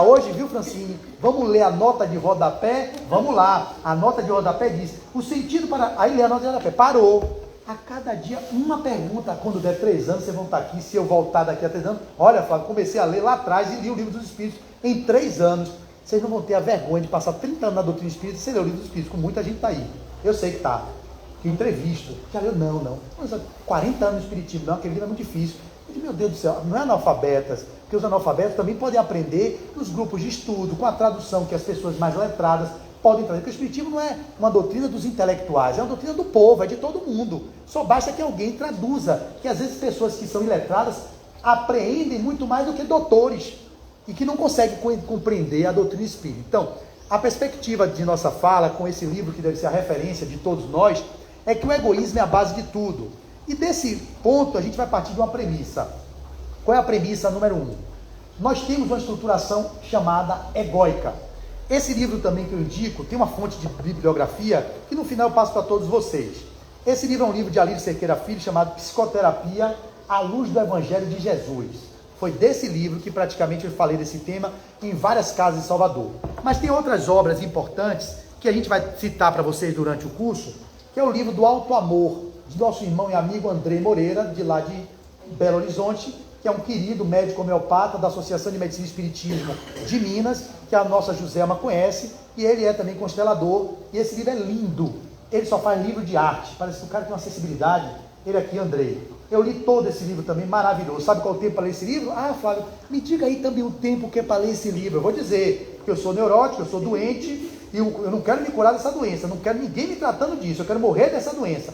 S2: hoje, viu, Francine? Vamos ler a nota de rodapé? Vamos lá. A nota de rodapé diz, o sentido para... Aí lê a nota de rodapé, parou. A cada dia, uma pergunta. Quando der 3 anos, vocês vão estar aqui. Se eu voltar daqui a 3 anos, olha, Flávio, comecei a ler lá atrás e li o Livro dos Espíritos em 3 anos. vocês não vão ter a vergonha de passar 30 anos na doutrina espírita sem ler o livro dos espíritos, como muita gente está aí. Eu sei que está. Que entrevisto. Já leu? Não. Mas 40 anos no espiritismo, não, aquele livro é muito difícil. Eu digo, meu Deus do céu, não é analfabetas, porque os analfabetos também podem aprender nos grupos de estudo, com a tradução que as pessoas mais letradas podem trazer. Porque o espiritismo não é uma doutrina dos intelectuais, é uma doutrina do povo, é de todo mundo. Só basta que alguém traduza, que às vezes pessoas que são iletradas apreendem muito mais do que doutores e que não conseguem compreender a doutrina espírita. Então, a perspectiva de nossa fala com esse livro, que deve ser a referência de todos nós, é que o egoísmo é a base de tudo. E desse ponto a gente vai partir de uma premissa. Qual é a premissa número 1? Nós temos uma estruturação chamada egóica. Esse livro também que eu indico, tem uma fonte de bibliografia que no final eu passo para todos vocês. Esse livro é um livro de Alírio Cerqueira Filho chamado Psicoterapia à Luz do Evangelho de Jesus. Foi desse livro que praticamente eu falei desse tema em várias casas de Salvador. Mas tem outras obras importantes que a gente vai citar para vocês durante o curso, que é o livro do Alto Amor, de nosso irmão e amigo André Moreira, de lá de Belo Horizonte, que é um querido médico homeopata da Associação de Medicina e Espiritismo de Minas, que a nossa Joselma conhece, e ele é também constelador, e esse livro é lindo. Ele só faz livro de arte, parece que o cara tem uma acessibilidade. Ele aqui, Andrei. Eu li todo esse livro também, maravilhoso. Sabe qual é o tempo para ler esse livro? Ah, Flávio, me diga aí também o tempo que é para ler esse livro. Eu vou dizer que eu sou neurótico, eu sou doente, e eu não quero me curar dessa doença, eu não quero ninguém me tratando disso, eu quero morrer dessa doença.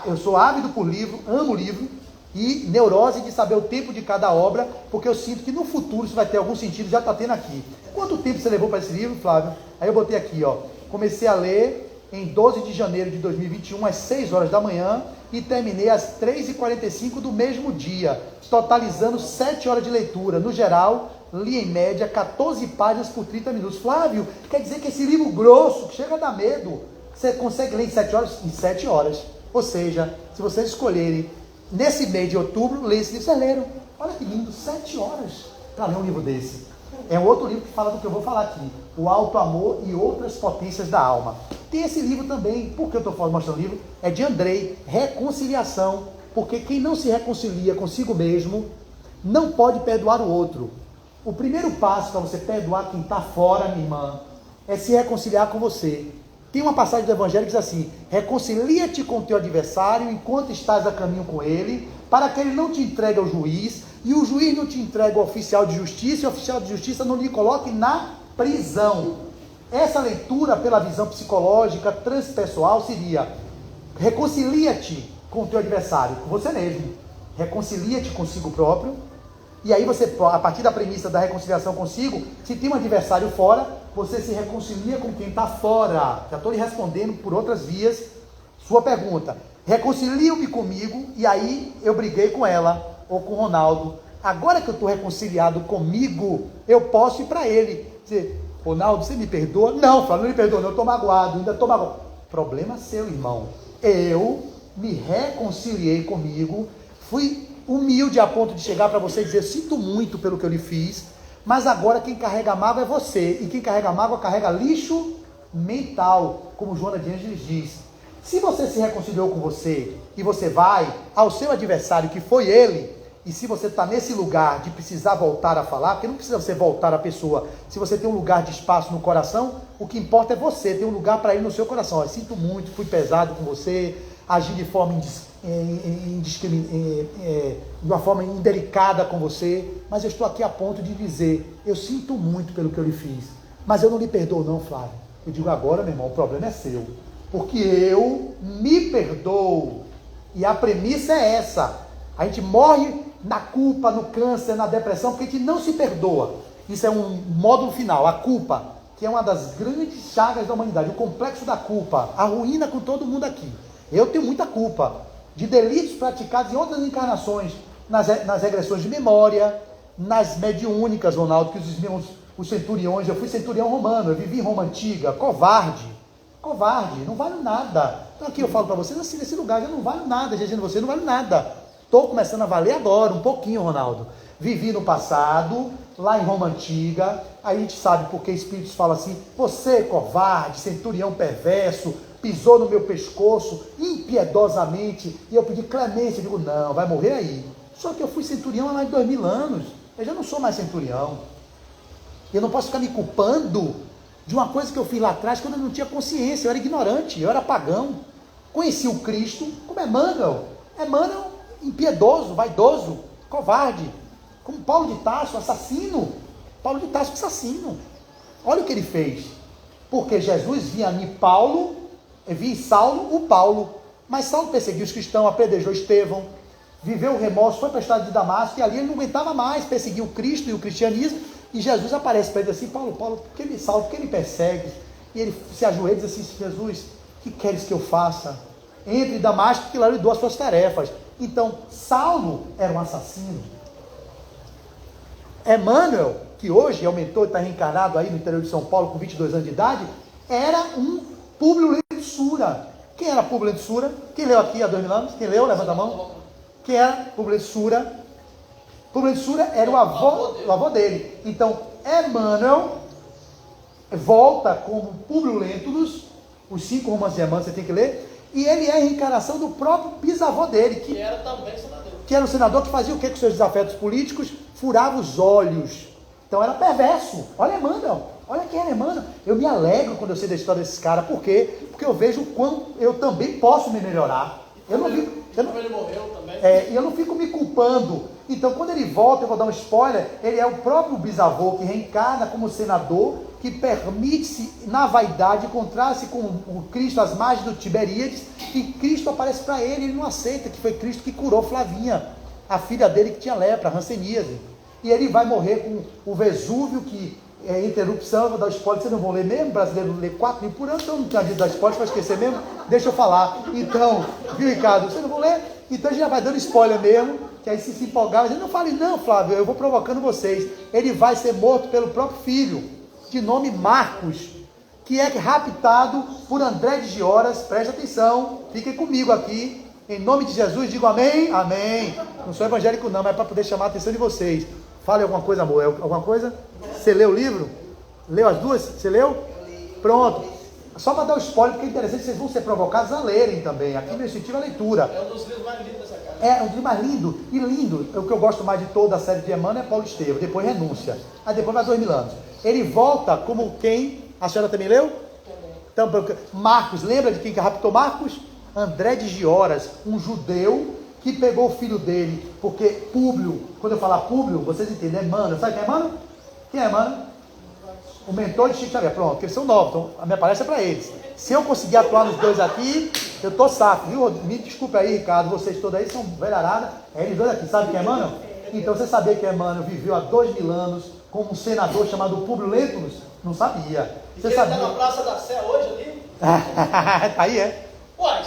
S2: Eu sou ávido por livro, amo livro, e neurose de saber o tempo de cada obra, porque eu sinto que no futuro isso vai ter algum sentido, já está tendo aqui. Quanto tempo você levou para esse livro, Flávio? Aí eu botei aqui, ó, comecei a ler em 12 de janeiro de 2021, às 6 horas da manhã, e terminei às 3h45 do mesmo dia, totalizando 7 horas de leitura. No geral, li em média 14 páginas por 30 minutos. Flávio, quer dizer que esse livro grosso, que chega a dar medo, você consegue ler em 7 horas? Em 7 horas. Ou seja, se vocês escolherem, nesse mês de outubro, ler esse livro, vocês leram. Olha que lindo, 7 horas para ler um livro desse. É um outro livro que fala do que eu vou falar aqui, O Alto Amor e Outras Potências da Alma. Tem esse livro também, por que eu estou mostrando o livro? É de Andrei, Reconciliação, porque quem não se reconcilia consigo mesmo, não pode perdoar o outro. O primeiro passo para você perdoar quem está fora, minha irmã, é se reconciliar com você. Tem uma passagem do Evangelho que diz assim: reconcilia-te com o teu adversário enquanto estás a caminho com ele, para que ele não te entregue ao juiz, e o juiz não te entregue ao oficial de justiça, e o oficial de justiça não lhe coloque na prisão. Essa leitura pela visão psicológica transpessoal seria: reconcilia-te com o teu adversário, com você mesmo, reconcilia-te consigo próprio, e aí você, a partir da premissa da reconciliação consigo, se tem um adversário fora, você se reconcilia com quem está fora. Já estou lhe respondendo por outras vias sua pergunta. Reconcilio-me comigo, e aí eu briguei com ela, ou com o Ronaldo. Agora que eu estou reconciliado comigo, eu posso ir para ele dizer: Ronaldo, você me perdoa? Não, Flávio, não me perdoa, não, eu estou magoado, ainda estou magoado. Problema seu, irmão. Eu me reconciliei comigo, fui humilde a ponto de chegar para você e dizer: sinto muito pelo que eu lhe fiz, mas agora quem carrega mágoa é você, e quem carrega mágoa carrega lixo mental, como Joana de Ângeles diz. Se você se reconciliou com você, e você vai ao seu adversário, que foi ele, e se você está nesse lugar de precisar voltar a falar, porque não precisa você voltar a pessoa, se você tem um lugar de espaço no coração, o que importa é você ter um lugar para ir no seu coração. Eu sinto muito, fui pesado com você, agi de forma de uma forma indelicada com você, mas eu estou aqui a ponto de dizer: eu sinto muito pelo que eu lhe fiz, mas eu não lhe perdoo não, Flávio. Eu digo: agora, meu irmão, o problema é seu, porque eu me perdoo. E a premissa é essa: a gente morre na culpa, no câncer, na depressão, porque a gente não se perdoa. Isso é um módulo final, a culpa, que é uma das grandes chagas da humanidade, o complexo da culpa, arruína com todo mundo aqui. Eu tenho muita culpa de delitos praticados em outras encarnações, nas regressões de memória, nas mediúnicas, Ronaldo, que os centuriões, eu fui centurião romano, eu vivi em Roma antiga, covarde, não vale nada. Então aqui eu falo para vocês, assim, nesse lugar já não vale nada, dizendo você, não vale nada. Estou começando a valer agora, um pouquinho, Ronaldo. Vivi no passado, lá em Roma antiga, aí a gente sabe porque espíritos falam assim: você, covarde, centurião perverso, pisou no meu pescoço impiedosamente, e eu pedi clemência. Eu digo: não, vai morrer aí. Só que eu fui centurião há mais de 2000 anos, eu já não sou mais centurião. Eu não posso ficar me culpando de uma coisa que eu fiz lá atrás quando eu não tinha consciência, eu era ignorante, eu era pagão. Conheci o Cristo como Emmanuel. Emmanuel, impiedoso, vaidoso, covarde. Como Paulo de Tarso, assassino. Paulo de Tarso, assassino. Olha o que ele fez. Porque Jesus via em Saulo o Paulo. Mas Saulo perseguiu os cristãos, apedrejou Estevão, viveu o remorso, foi para o estado de Damasco, e ali ele não aguentava mais, perseguiu o Cristo e o cristianismo, e Jesus aparece para ele assim, Paulo, por que Saulo, por que me persegue? E ele se ajoelha e diz assim, Jesus, o que queres que eu faça? Entre em Damasco, que lá lhe dou as suas tarefas. Então, Saulo era um assassino. Emmanuel, que hoje aumentou e está reencarnado aí no interior de São Paulo com 22 anos de idade, era um Públio Lento Sura. Quem era Públio Lento Sura? Quem leu aqui há 2000 anos? Quem leu? Levanta a mão. Quem era Públio Lento Sura? Públio Lento Sura era o avô dele. Então, Emmanuel volta como Públio Lentulus, os 5 romances de Emmanuel você tem que ler, e ele é a reencarnação do próprio bisavô dele, que
S3: era também senador.
S2: Que era um senador que fazia o que com seus desafetos políticos? Furava os olhos. Então era perverso. Olha Emmanuel, olha quem era Emmanuel. Eu me alegro quando eu sei da história desses caras. Por quê? Porque eu vejo o quanto eu também posso me melhorar. Eu não fico,
S3: ele morreu também.
S2: E eu não fico me culpando. Então quando ele volta, eu vou dar um spoiler, ele é o próprio bisavô que reencarna como senador, que permite-se, na vaidade, encontrar-se com o Cristo às margens do Tiberíades, e Cristo aparece para ele não aceita que foi Cristo que curou Flavinha, a filha dele que tinha lepra, hanseníase. E ele vai morrer com o Vesúvio, que é interrupção, eu vou dar spoiler, vocês não vão ler mesmo? O brasileiro lê 4 livros por ano, então não tem jeito de dar spoiler, para esquecer mesmo? Deixa eu falar. Então, viu, Ricardo? Vocês não vão ler? Então a gente já vai dando spoiler mesmo, que aí se empolgar, mas não fale não, Flávio, eu vou provocando vocês. Ele vai ser morto pelo próprio filho, de nome Marcos, que é raptado por André de Gioras. Preste atenção, fiquem comigo aqui, em nome de Jesus, digo amém, amém. Não sou evangélico não, mas é para poder chamar a atenção de vocês. Fale alguma coisa, amor, alguma coisa? Você leu o livro? Leu as duas? Você leu? Pronto. Só para dar o spoiler, porque é interessante, vocês vão ser provocados a lerem também. Aqui meu incentivo é a leitura.
S3: É um dos livros mais lindos dessa casa.
S2: É um livro mais lindo. E lindo, o que eu gosto mais de toda a série de Emmanuel é Paulo Estevam. Depois Renúncia. Aí depois mais 2000 anos. Ele volta como quem? A senhora também leu? Então, Marcos, lembra de quem que raptou Marcos? André de Gioras, um judeu que pegou o filho dele, porque Públio, quando eu falar Públio, vocês entendem, é Emmanuel. Sabe quem é Emmanuel? Quem é Emmanuel? O mentor de Chico Xavier. Pronto, porque eles são novos, então a minha palestra é para eles. Se eu conseguir atuar nos dois aqui, eu tô safo, viu? Me desculpe aí, Ricardo, vocês todos aí são velharada. É eles dois aqui, sabe quem é Emmanuel? Então você sabia que Emmanuel viveu há 2000 anos como um senador chamado Públio Lentulus? Não sabia. Você
S3: ele
S2: sabia?
S3: Está na Praça da Sé hoje ali?
S2: Aí é.
S3: Uai,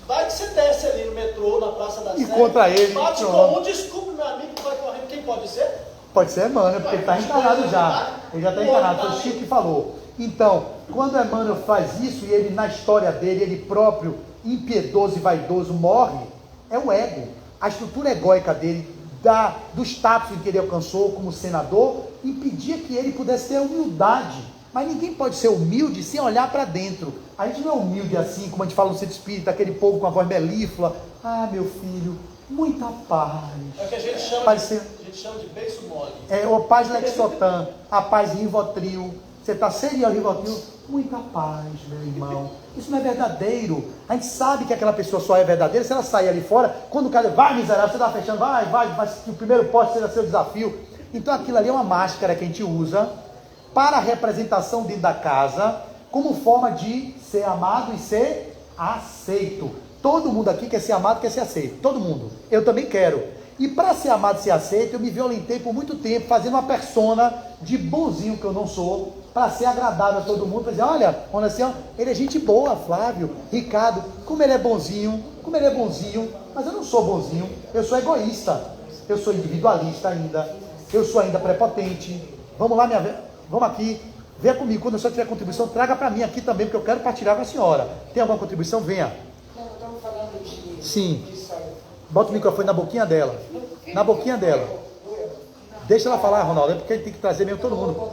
S3: vai que você desce ali no metrô, na Praça da Sé.
S2: Encontra ele.
S3: Bate com um, desculpe meu amigo que vai correndo, quem pode ser?
S2: Pode ser Emmanuel, porque ele está encarnado já. Ele já está encarnado, foi o Chico que falou. Então, quando Emmanuel faz isso, e ele na história dele, ele próprio, impiedoso e vaidoso, morre, é o ego. A estrutura egóica dele, do status que ele alcançou como senador, impedia que ele pudesse ter a humildade. Mas ninguém pode ser humilde sem olhar para dentro. A gente não é humilde assim, como a gente fala no centro espírita, aquele povo com a voz melíflua. Ah, meu filho, muita paz.
S3: É o que a gente chama,
S2: Parece...
S3: a gente chama de beiço mole.
S2: É o paz Lexotan, a paz Rivotril. Você está sem o Rivotril? Muita paz, meu irmão. Isso não é verdadeiro. A gente sabe que aquela pessoa só é verdadeira se ela sair ali fora. Quando o cara vai, miserável, você está fechando, vai, que o primeiro poste seja seu desafio. Então aquilo ali é uma máscara que a gente usa para a representação dentro da casa, como forma de ser amado e ser aceito. Todo mundo aqui quer ser amado, quer ser aceito. Todo mundo. Eu também quero. E para ser amado e ser aceito, eu me violentei por muito tempo, fazendo uma persona de bonzinho que eu não sou, para ser agradável a todo mundo, para dizer, olha, assim, ele é gente boa, Flávio, Ricardo, como ele é bonzinho, mas eu não sou bonzinho, eu sou egoísta, eu sou individualista ainda, eu sou ainda prepotente. Vamos lá, vamos aqui, venha comigo, quando a senhora tiver contribuição, traga para mim aqui também, porque eu quero partilhar com a senhora. Tem alguma contribuição? Venha.
S6: Não, estamos falando de...
S2: Sim.
S6: De saúde.
S2: Bota o microfone na boquinha dela. Na boquinha dela. Deixa ela falar, Ronaldo, é porque a gente tem que trazer mesmo todo mundo.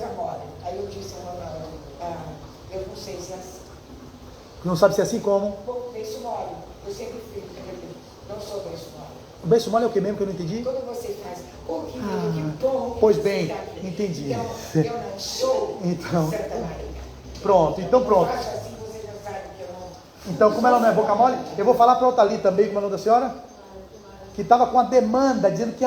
S6: Aí eu disse a Ronaldo, eu não sei se é assim.
S2: Não sabe se é assim como?
S6: Beiço mole, eu sempre fui, não sou beiço mole.
S2: O berço mole é o que mesmo que eu não entendi?
S6: Quando você faz, que bom.
S2: Pois
S6: você
S2: bem,
S6: está aqui.
S2: entendi.
S6: Eu não sou
S2: Então,
S6: Santa Maria.
S2: pronto, então pronto.
S6: Eu faço assim, você já sabe que eu não.
S2: Então, como ela não é boca mole, eu vou falar para outra ali também, como é o nome da senhora? Que estava com a demanda, dizendo que,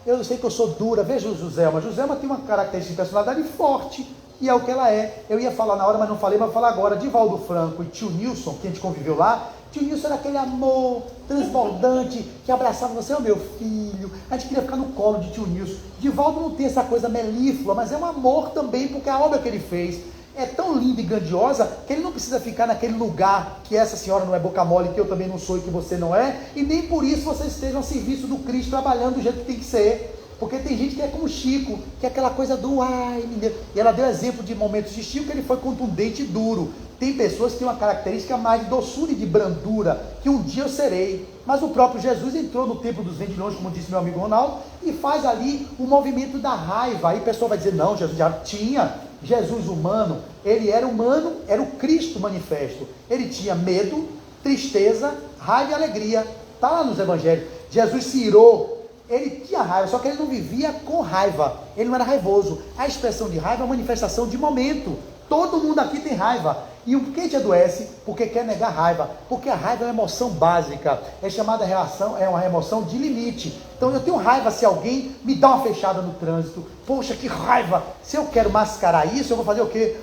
S2: eu sei que eu sou dura. Veja o Joselma. Joselma tem uma característica de personalidade forte, e é o que ela é. Eu ia falar na hora, mas não falei, mas vou falar agora. Divaldo Franco e tio Nilson, que a gente conviveu lá. Tio Nilson era aquele amor transbordante, que abraçava você, meu filho. A gente queria ficar no colo de tio Nilson. Divaldo não tem essa coisa melíflua, mas é um amor também, porque a obra que ele fez é tão linda e grandiosa, que ele não precisa ficar naquele lugar que essa senhora não é boca mole, que eu também não sou e que você não é, e nem por isso vocês estejam a serviço do Cristo, trabalhando do jeito que tem que ser. Porque tem gente que é como Chico, que é aquela coisa do mineiro. E ela deu exemplo de momentos de Chico, que ele foi contundente e duro. Tem pessoas que têm uma característica mais de doçura e de brandura, que um dia eu serei. Mas o próprio Jesus entrou no templo dos vendilhões, como disse meu amigo Ronaldo, e faz ali o movimento da raiva. Aí a pessoa vai dizer, não, Jesus já tinha. Jesus humano, ele era humano, era o Cristo manifesto. Ele tinha medo, tristeza, raiva e alegria. Está lá nos evangelhos. Jesus se irou. Ele tinha raiva, só que ele não vivia com raiva. Ele não era raivoso. A expressão de raiva é uma manifestação de momento. Todo mundo aqui tem raiva. E o que te adoece? Porque quer negar raiva. Porque a raiva é uma emoção básica. É chamada reação, é uma emoção de limite. Então eu tenho raiva se alguém me dá uma fechada no trânsito. Poxa, que raiva! Se eu quero mascarar isso, eu vou fazer o quê?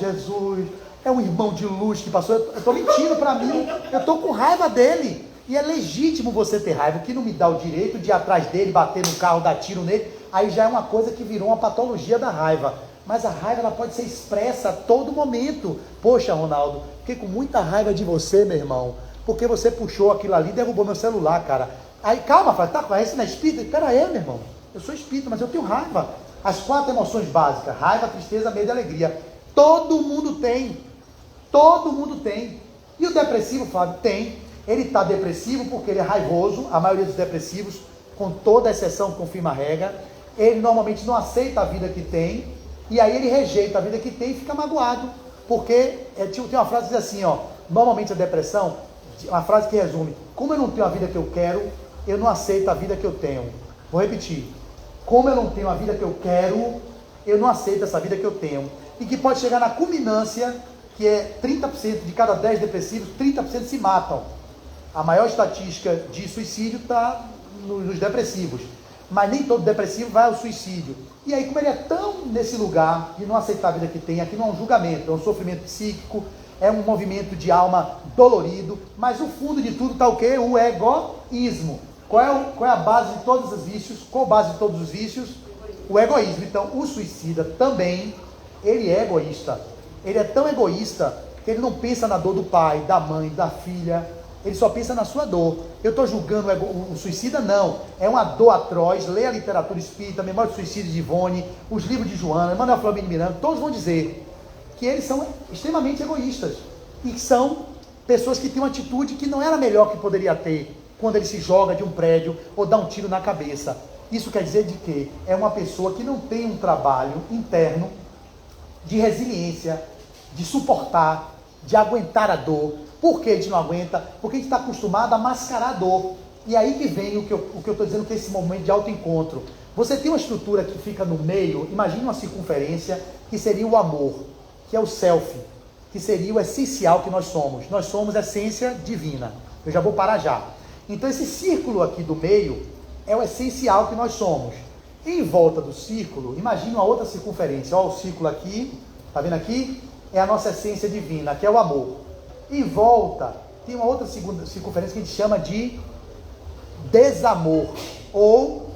S2: Jesus, é um irmão de luz que passou. Eu estou mentindo para mim. Eu estou com raiva dele. E é legítimo você ter raiva, o que não me dá o direito de ir atrás dele, bater no carro, dar tiro nele. Aí já é uma coisa que virou uma patologia da raiva. Mas a raiva ela pode ser expressa a todo momento. Poxa, Ronaldo, fiquei com muita raiva de você, meu irmão, porque você puxou aquilo ali e derrubou meu celular, cara. Aí, calma, fala, tá com essa na espírita? Pera aí, meu irmão, eu sou espírita, mas eu tenho raiva. As 4 emoções básicas, raiva, tristeza, medo e alegria. Todo mundo tem. Todo mundo tem. E o depressivo, Fábio, tem. Ele está depressivo porque ele é raivoso. A maioria dos depressivos, com toda exceção, confirma a regra. Ele normalmente não aceita a vida que tem. E aí ele rejeita a vida que tem e fica magoado. Porque tem uma frase que diz assim, normalmente a depressão, uma frase que resume, como eu não tenho a vida que eu quero, eu não aceito a vida que eu tenho. Vou repetir. Como eu não tenho a vida que eu quero, eu não aceito essa vida que eu tenho. E que pode chegar na culminância, que é 30% de cada 10 depressivos, 30% se matam. A maior estatística de suicídio está nos depressivos. Mas nem todo depressivo vai ao suicídio. E aí, como ele é tão nesse lugar de não aceitar a vida que tem, aqui não é um julgamento, é um sofrimento psíquico, é um movimento de alma dolorido, mas o fundo de tudo está o quê? O egoísmo. Qual é a base de todos os vícios? Qual a base de todos os vícios? O egoísmo. Então, o suicida também, ele é egoísta. Ele é tão egoísta que ele não pensa na dor do pai, da mãe, da filha. Ele só pensa na sua dor. Eu estou julgando o suicida? Não. É uma dor atroz. Leia a literatura espírita, Memória do Suicídio de Ivone, os livros de Joana, Manuel Flamengo de Miranda, todos vão dizer que eles são extremamente egoístas. E são pessoas que têm uma atitude que não era a melhor que poderia ter quando ele se joga de um prédio ou dá um tiro na cabeça. Isso quer dizer de que é uma pessoa que não tem um trabalho interno de resiliência, de suportar, de aguentar a dor. Por que a gente não aguenta? Porque a gente está acostumado a mascarar a dor. E aí que vem o que eu estou dizendo, que é esse momento de autoencontro. Você tem uma estrutura que fica no meio, imagine uma circunferência, que seria o amor, que é o self, que seria o essencial que nós somos. Nós somos essência divina. Eu já vou parar já. Então esse círculo aqui do meio é o essencial que nós somos. Em volta do círculo, imagine uma outra circunferência. Olha o círculo aqui, está vendo aqui? É a nossa essência divina, que é o amor. Em volta, tem uma outra circunferência que a gente chama de desamor, ou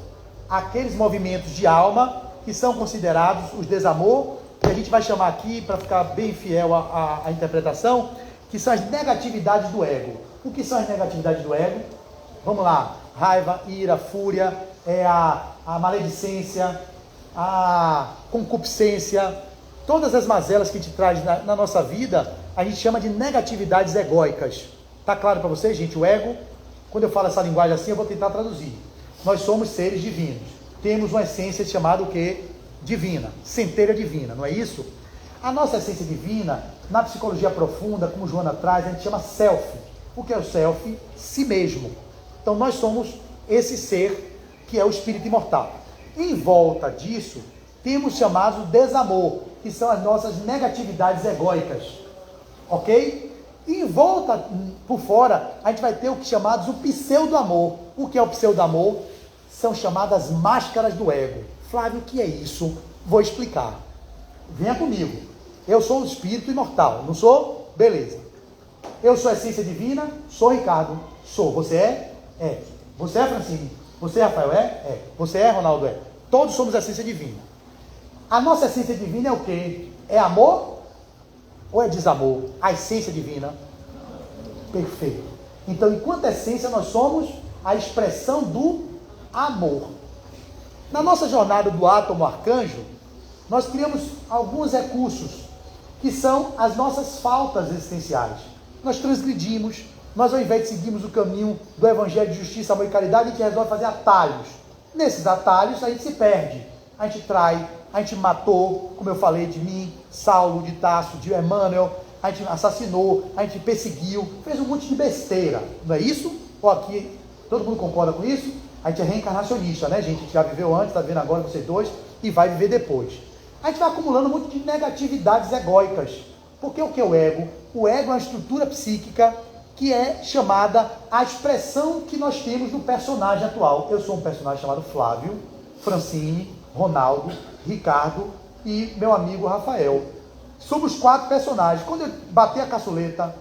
S2: aqueles movimentos de alma que são considerados os desamor, que a gente vai chamar aqui, para ficar bem fiel à interpretação, que são as negatividades do ego. O que são as negatividades do ego? Vamos lá: raiva, ira, fúria, a maledicência, a concupiscência, todas as mazelas que a gente traz na nossa vida, a gente chama de negatividades egóicas. Tá claro para vocês, gente? O ego, quando eu falo essa linguagem assim, eu vou tentar traduzir. Nós somos seres divinos. Temos uma essência chamada o quê? Divina. Centelha divina, não é isso? A nossa essência divina, na psicologia profunda, como Joana traz, a gente chama self. O que é o self? Si mesmo. Então nós somos esse ser que é o espírito imortal. Em volta disso, temos chamados desamor, que são as nossas negatividades egóicas, ok? E em volta, por fora, a gente vai ter o que chamados o pseudo-amor. O que é o pseudo-amor? São chamadas máscaras do ego. Flávio, o que é isso? Vou explicar. Venha comigo. Eu sou o espírito imortal, não sou? Beleza. Eu sou a essência divina? Sou Ricardo. Sou. Você é? É. Você é, Francine? Você, Rafael, é? É. Você é, Ronaldo? É. Todos somos a essência divina. A nossa essência divina é o quê? É amor ou é desamor? A essência divina. Perfeito. Então, enquanto essência, nós somos a expressão do amor. Na nossa jornada do átomo arcanjo, nós criamos alguns recursos que são as nossas faltas existenciais. Nós transgredimos, nós ao invés de seguirmos o caminho do evangelho de justiça, amor e caridade, a gente resolve fazer atalhos. Nesses atalhos a gente se perde, a gente trai, a gente matou, como eu falei de mim, Saulo, de Tarso, de Emmanuel, a gente assassinou, a gente perseguiu, fez um monte de besteira, não é isso? Ou aqui, todo mundo concorda com isso? A gente é reencarnacionista, né, gente? A gente já viveu antes, está vendo agora vocês dois, e vai viver depois. A gente vai acumulando um monte de negatividades egóicas. Porque o que é o ego? O ego é uma estrutura psíquica que é chamada a expressão que nós temos do personagem atual. Eu sou um personagem chamado Flávio, Francine, Ronaldo, Ricardo e meu amigo Rafael. Somos 4 personagens. Quando eu bater a caçuleta,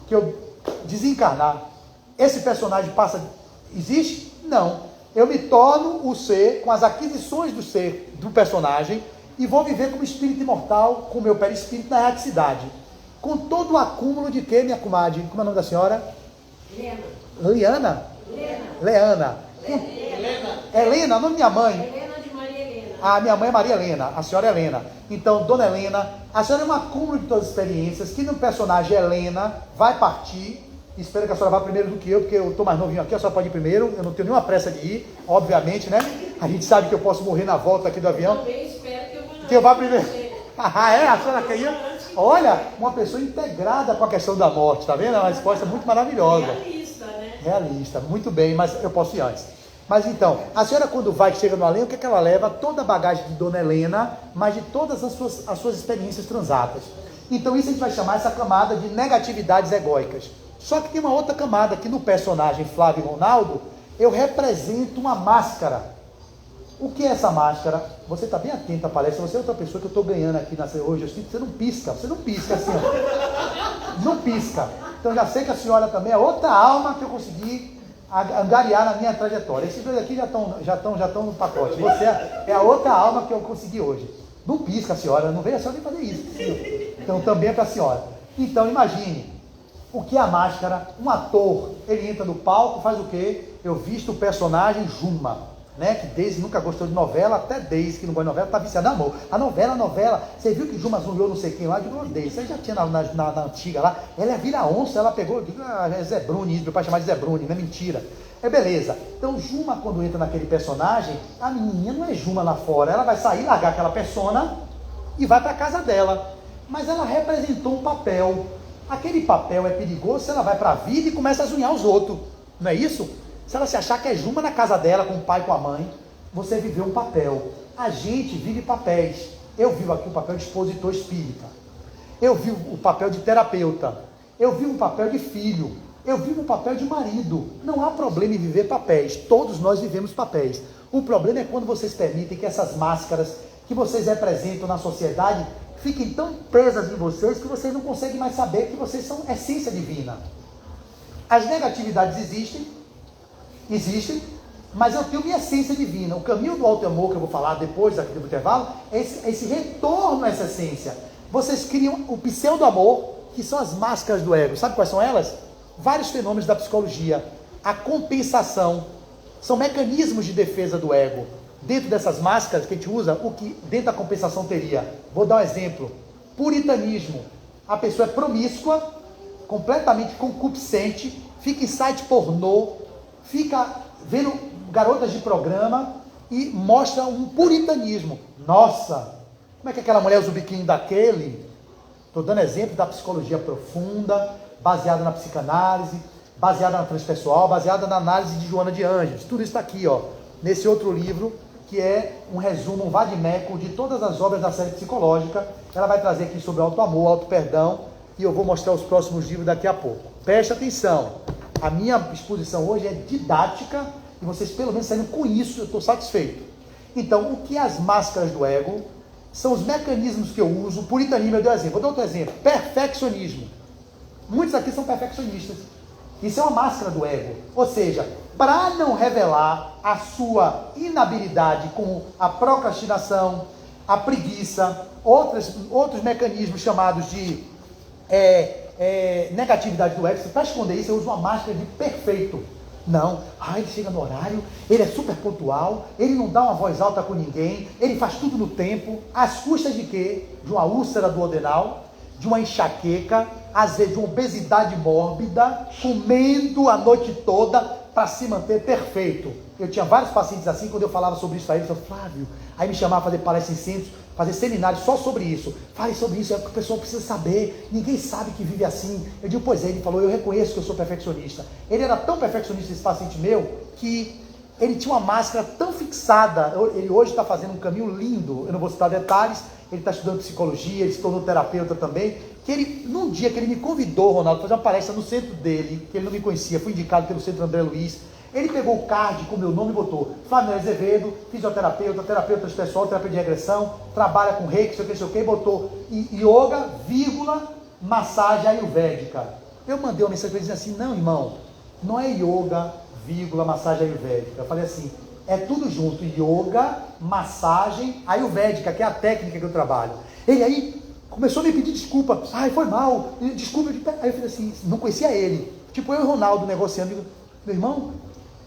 S2: que eu desencarnar, esse personagem passa... Existe? Não. Eu me torno o ser com as aquisições do ser, do personagem, e vou viver como espírito imortal, com o meu perispírito na erraticidade. Com todo o acúmulo de quê, minha comadre? Como é o nome da senhora? Liana. Leana. Helena, o nome da minha mãe.
S1: Helena de Maria Helena.
S2: A minha mãe é Maria Helena, a senhora é Helena. Então, Dona Helena, a senhora é um acúmulo de todas as experiências, que no personagem Helena vai partir. Espero que a senhora vá primeiro do que eu, porque eu estou mais novinho aqui, a senhora pode ir primeiro, eu não tenho nenhuma pressa de ir, obviamente, né? A gente sabe que eu posso morrer na volta aqui do avião.
S1: Também espero
S2: Que eu vá primeiro. Ah, é? A senhora quer ir? Olha, uma pessoa integrada com a questão da morte, tá vendo? É uma resposta muito maravilhosa.
S1: Realista, né?
S2: Realista, muito bem, mas eu posso ir antes. Mas então, a senhora quando vai, chega no além, o que é que ela leva? Toda a bagagem de Dona Helena, mas de todas as suas experiências transatas. Então isso a gente vai chamar essa camada de negatividades egóicas. Só que tem uma outra camada, que no personagem Flávio e Ronaldo, eu represento uma máscara. O que é essa máscara? Você está bem atento à palestra, você é outra pessoa que eu estou ganhando aqui hoje, eu sinto que você não pisca assim, ó. Não pisca. Então já sei que a senhora também é outra alma que eu consegui angariar na minha trajetória. Esses dois aqui já estão no pacote. Você é a outra alma que eu consegui hoje. Não pisca, senhora, não veio a senhora nem fazer isso. Então também é para a senhora. Então imagine, o que é a máscara? Um ator, ele entra no palco, faz o quê? Eu visto o personagem Juma, né? Que Deise nunca gostou de novela, até Deise, que não gosta de novela, tá viciada no amor. A novela, você viu que Juma zunhou não sei quem lá? Eu digo, Deise, você já tinha na antiga lá, ela é vira-onça, ela pegou, eu digo, é Zé Bruni, meu pai chamava de Zé Bruni, não é mentira. É beleza. Então Juma, quando entra naquele personagem, a menininha não é Juma lá fora, ela vai sair, largar aquela persona e vai para casa dela. Mas ela representou um papel. Aquele papel é perigoso se ela vai para a vida e começa a zunhar os outros. Não é isso? Se ela se achar que é Juma na casa dela, com o pai e com a mãe, você viveu um papel. A gente vive papéis. Eu vivo aqui o papel de expositor espírita. Eu vivo o papel de terapeuta. Eu vivo o papel de filho. Eu vivo o papel de marido. Não há problema em viver papéis. Todos nós vivemos papéis. O problema é quando vocês permitem que essas máscaras que vocês representam na sociedade fiquem tão presas em vocês que vocês não conseguem mais saber que vocês são essência divina. As negatividades existem, mas eu tenho minha essência divina. O caminho do alto amor, que eu vou falar depois aqui do intervalo, é esse retorno a essa essência. Vocês criam o pseudo-amor, que são as máscaras do ego. Sabe quais são elas? Vários fenômenos da psicologia. A compensação. São mecanismos de defesa do ego. Dentro dessas máscaras que a gente usa, o que dentro da compensação teria? Vou dar um exemplo. Puritanismo. A pessoa é promíscua, completamente concupiscente, fica em site pornô, fica vendo garotas de programa e mostra um puritanismo. Nossa, como é que aquela mulher usa o biquíni daquele? Estou dando exemplo da psicologia profunda, baseada na psicanálise. baseada na transpessoal, baseada na análise de Joana de Ângeles. Tudo isso está aqui, ó, nesse outro livro, que é um resumo, um vade-mecum de todas as obras da série psicológica. Ela vai trazer aqui sobre auto-amor, auto-perdão, e eu vou mostrar os próximos livros daqui a pouco. Preste atenção, a minha exposição hoje é didática, e vocês pelo menos saíram com isso, eu estou satisfeito. Então, o que é as máscaras do ego? São os mecanismos que eu uso. Puritanismo, eu dei um exemplo. Vou dar outro exemplo. Perfeccionismo. Muitos aqui são perfeccionistas. Isso é uma máscara do ego. Ou seja, para não revelar a sua inabilidade com a procrastinação, a preguiça, outros mecanismos chamados de negatividade do ego, para esconder isso, eu uso uma máscara de perfeito. Não, ele chega no horário, ele é super pontual, ele não dá uma voz alta com ninguém, ele faz tudo no tempo, às custas de quê? De uma úlcera duodenal, de uma enxaqueca, às vezes de uma obesidade mórbida, comendo a noite toda para se manter perfeito. Eu tinha vários pacientes assim, quando eu falava sobre isso a eles, eu falava, Flávio, aí me chamava para fazer palestra em centros, fazer seminários só sobre isso. Fale sobre isso, é o que o pessoal precisa saber. Ninguém sabe que vive assim. Eu digo, pois é, ele falou, eu reconheço que eu sou perfeccionista. Ele era tão perfeccionista, esse paciente meu, que ele tinha uma máscara tão fixada. Ele hoje está fazendo um caminho lindo, eu não vou citar detalhes, ele está estudando psicologia, ele se tornou terapeuta também, que ele, num dia que ele me convidou, Ronaldo, para fazer uma palestra no centro dele, que ele não me conhecia, fui indicado pelo Centro André Luiz. Ele pegou o card com o meu nome e botou Flávio Azevedo, fisioterapeuta, terapeuta transpessoal, terapeuta de regressão, trabalha com reiki, sei o que, botou yoga, vírgula, massagem ayurvédica. Eu mandei uma mensagem para ele dizendo assim, não, irmão, não é yoga, vírgula, massagem ayurvédica. Eu falei assim, é tudo junto, yoga, massagem ayurvédica, que é a técnica que eu trabalho. Ele aí começou a me pedir desculpa, foi mal, desculpa. Aí eu falei assim, não conhecia ele, tipo eu e o Ronaldo negociando, digo, meu irmão,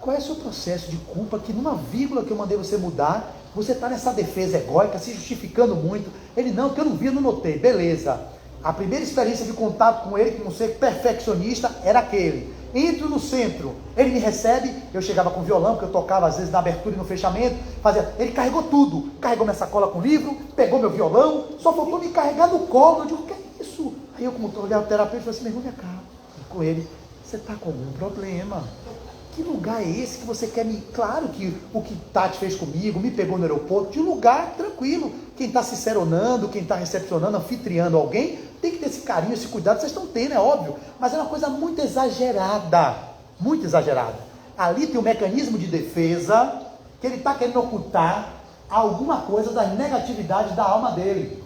S2: qual é o seu processo de culpa que numa vírgula que eu mandei você mudar, você está nessa defesa egóica, se justificando muito? Ele, não, que eu não vi, eu não notei. Beleza. A primeira experiência de contato com ele, com um ser perfeccionista, era aquele. Entro no centro, ele me recebe, eu chegava com violão, que eu tocava às vezes na abertura e no fechamento, ele carregou tudo, carregou minha sacola com livro, pegou meu violão, só faltou me carregar no colo. Eu digo, o que é isso? Aí eu, como olhar o terapeuta, falei assim, meu irmão, minha cara, com ele, você está com algum problema? Que lugar é esse que você quer me... Claro que o que Tati fez comigo, me pegou no aeroporto, de um lugar tranquilo. Quem está se seronando, quem está recepcionando, anfitriando alguém, tem que ter esse carinho, esse cuidado, vocês estão tendo, é óbvio. Mas é uma coisa muito exagerada. Muito exagerada. Ali tem um mecanismo de defesa que ele está querendo ocultar alguma coisa da negatividade da alma dele.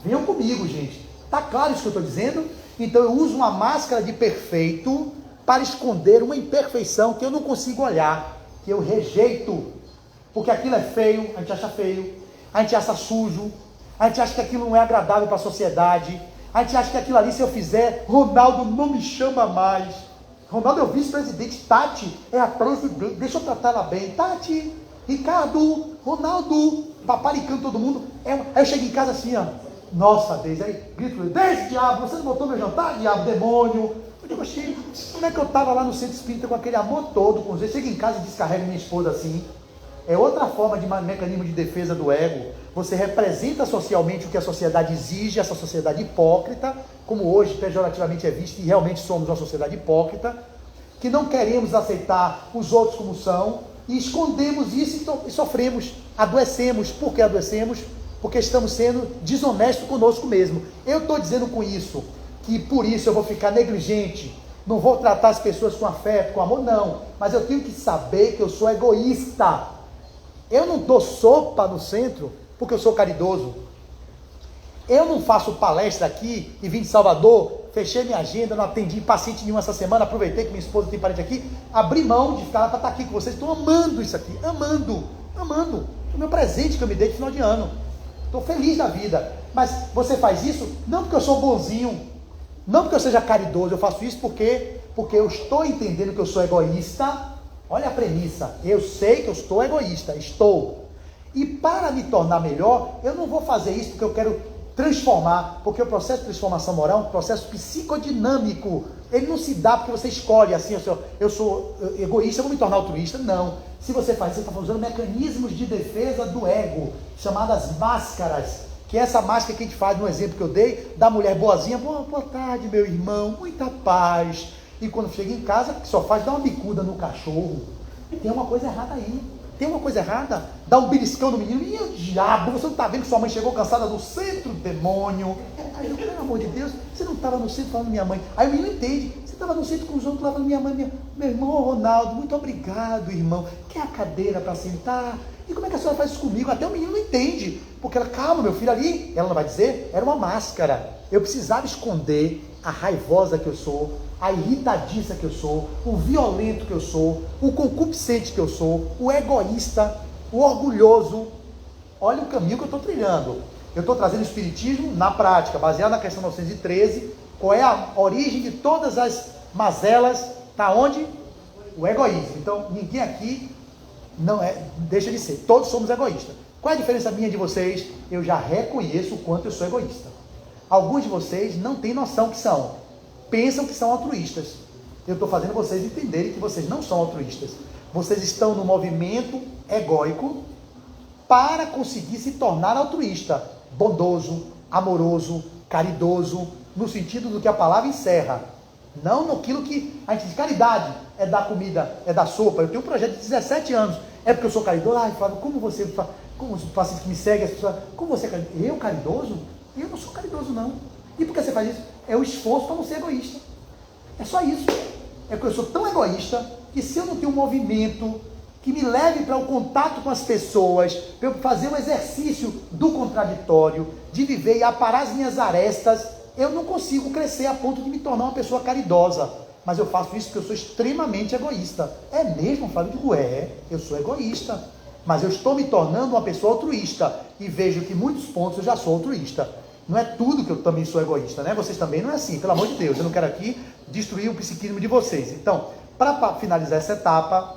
S2: Venham comigo, gente. Está claro isso que eu estou dizendo? Então eu uso uma máscara de perfeito para esconder uma imperfeição que eu não consigo olhar, que eu rejeito, porque aquilo é feio, a gente acha feio, a gente acha sujo, a gente acha que aquilo não é agradável para a sociedade, a gente acha que aquilo ali, se eu fizer, Ronaldo não me chama mais. Ronaldo é o vice-presidente, Tati é a presidente, deixa eu tratar ela bem. Tati, Ricardo, Ronaldo, paparicando todo mundo. Aí eu chego em casa assim, ó, nossa, Deise, aí grito, Deise, diabo, você não botou meu jantar, diabo, demônio. Eu digo, como é que eu estava lá no centro espírita com aquele amor todo, com você, chego em casa e descarrego minha esposa assim. É outra forma de mecanismo de defesa do ego. Você representa socialmente o que a sociedade exige, essa sociedade hipócrita, como hoje pejorativamente é visto, e realmente somos uma sociedade hipócrita, que não queremos aceitar os outros como são, e escondemos isso e sofremos, adoecemos. Por que adoecemos? Porque estamos sendo desonestos conosco mesmo. Eu estou dizendo com isso que por isso eu vou ficar negligente, não vou tratar as pessoas com afeto, com amor, não. Mas eu tenho que saber que eu sou egoísta. Eu não dou sopa no centro porque eu sou caridoso. Eu não faço palestra aqui e vim de Salvador, fechei minha agenda, não atendi paciente nenhum essa semana, aproveitei que minha esposa tem parente aqui, abri mão de ficar lá para estar aqui com vocês. Estou amando isso aqui, amando. É o meu presente que eu me dei de final de ano. Estou feliz da vida. Mas você faz isso não porque eu sou bonzinho, não porque eu seja caridoso, eu faço isso porque eu estou entendendo que eu sou egoísta. Olha a premissa, eu sei que eu estou egoísta, estou. E para me tornar melhor, eu não vou fazer isso porque eu quero transformar, porque o processo de transformação moral é um processo psicodinâmico. Ele não se dá porque você escolhe assim, eu sou egoísta, eu vou me tornar altruísta. Não. Se você faz isso, você está usando mecanismos de defesa do ego, chamadas máscaras. Que é essa máscara que a gente faz no exemplo que eu dei, da mulher boazinha, boa tarde, meu irmão, muita paz. E quando chega em casa, só faz dar uma bicuda no cachorro. Tem uma coisa errada aí. Tem uma coisa errada. Dá um beliscão no menino. E o diabo, você não está vendo que sua mãe chegou cansada do centro, demônio? Aí eu, pelo amor de Deus, você não estava no centro falando minha mãe. Aí o menino entende. Você estava no centro com os outros lá falando minha mãe, meu irmão Ronaldo, muito obrigado, irmão. Quer a cadeira para sentar? E como é que a senhora faz isso comigo? Até o menino não entende. Porque ela, calma, meu filho, ali, ela não vai dizer, era uma máscara. Eu precisava esconder a raivosa que eu sou, a irritadiça que eu sou, o violento que eu sou, o concupiscente que eu sou, o egoísta, o orgulhoso. Olha o caminho que eu estou trilhando. Eu estou trazendo o espiritismo na prática, baseado na questão 913. Qual é a origem de todas as mazelas? Está onde? O egoísmo. Então, ninguém aqui não deixa de ser. Todos somos egoístas. Qual é a diferença minha de vocês? Eu já reconheço o quanto eu sou egoísta. Alguns de vocês não têm noção que são. Pensam que são altruístas. Eu estou fazendo vocês entenderem que vocês não são altruístas. Vocês estão no movimento egóico para conseguir se tornar altruísta. Bondoso, amoroso, caridoso, no sentido do que a palavra encerra. Não naquilo que a gente diz, caridade é dar comida, é dar sopa. Eu tenho um projeto de 17 anos. É porque eu sou caridoso? Ai, Flávio, como os pacientes que me seguem, as pessoas, como você é caridoso? Eu, caridoso? Eu não sou caridoso, não. E por que você faz isso? É o esforço para não ser egoísta. É só isso. É porque eu sou tão egoísta que se eu não tenho um movimento que me leve para o contato com as pessoas, para eu fazer um exercício do contraditório, de viver e aparar as minhas arestas, eu não consigo crescer a ponto de me tornar uma pessoa caridosa. Mas eu faço isso porque eu sou extremamente egoísta. É mesmo, Flávio? Eu digo, eu sou egoísta. Mas eu estou me tornando uma pessoa altruísta. E vejo que em muitos pontos eu já sou altruísta. Não é tudo que eu também sou egoísta, né? Vocês também não é assim, pelo amor de Deus. Eu não quero aqui destruir o psiquismo de vocês. Então, para finalizar essa etapa,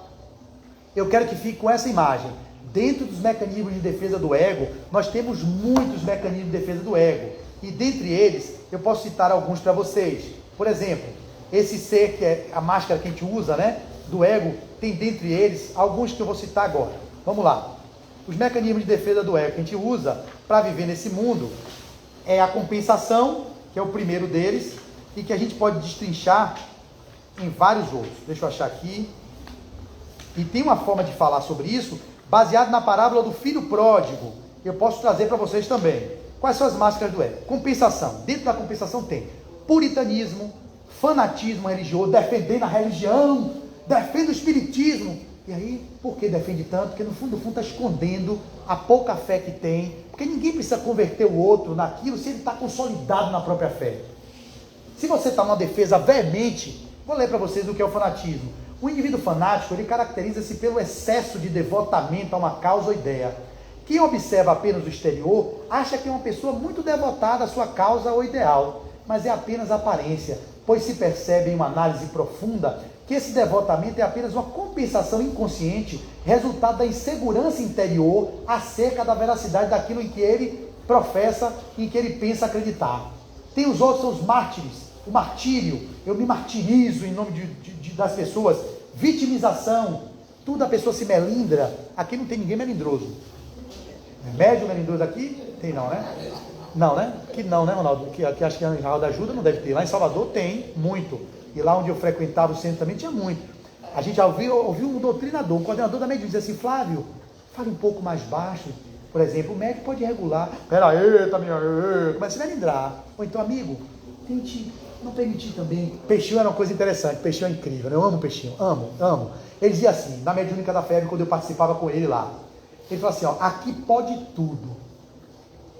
S2: eu quero que fique com essa imagem. Dentro dos mecanismos de defesa do ego, nós temos muitos mecanismos de defesa do ego. E dentre eles, eu posso citar alguns para vocês. Por exemplo, esse ser que é a máscara que a gente usa, né? Do ego, tem dentre eles alguns que eu vou citar agora. Vamos lá. Os mecanismos de defesa do ego que a gente usa para viver nesse mundo é a compensação, que é o primeiro deles, e que a gente pode destrinchar em vários outros. Deixa eu achar aqui. E tem uma forma de falar sobre isso, baseado na parábola do filho pródigo. Eu posso trazer para vocês também. Quais são as máscaras do ego? Compensação. Dentro da compensação tem puritanismo, fanatismo religioso, defendendo a religião, defende o espiritismo. E aí, por que defende tanto? Porque no fundo está escondendo a pouca fé que tem. Porque ninguém precisa converter o outro naquilo se ele está consolidado na própria fé. Se você está numa defesa veemente, vou ler para vocês o que é o fanatismo. O indivíduo fanático, ele caracteriza-se pelo excesso de devotamento a uma causa ou ideia. Quem observa apenas o exterior, acha que é uma pessoa muito devotada à sua causa ou ideal, mas é apenas aparência, pois se percebe em uma análise profunda que esse devotamento é apenas uma compensação inconsciente, resultado da insegurança interior acerca da veracidade daquilo em que ele professa, em que ele pensa acreditar. Tem os outros, são os mártires, o martírio, eu me martirizo em nome das pessoas, vitimização, tudo a pessoa se melindra. Aqui não tem ninguém melindroso. Médio melindroso aqui? Tem não, né? Não, né? Que não, né, Ronaldo? Que acho que a Raul da Ajuda não deve ter. Lá em Salvador tem muito. E lá onde eu frequentava o centro também tinha muito. A gente já ouviu um doutrinador, um coordenador da médium dizer assim, Flávio, fale um pouco mais baixo. Por exemplo, o médico pode regular. Pera, eita, começa a se melindrar. Ou então, amigo, tente não permitir também. Peixinho era uma coisa interessante, Peixinho é incrível, né? Eu amo Peixinho, amo. Ele dizia assim, na Mediúnica da Febre, quando eu participava com ele lá. Ele falou assim, ó, aqui pode tudo.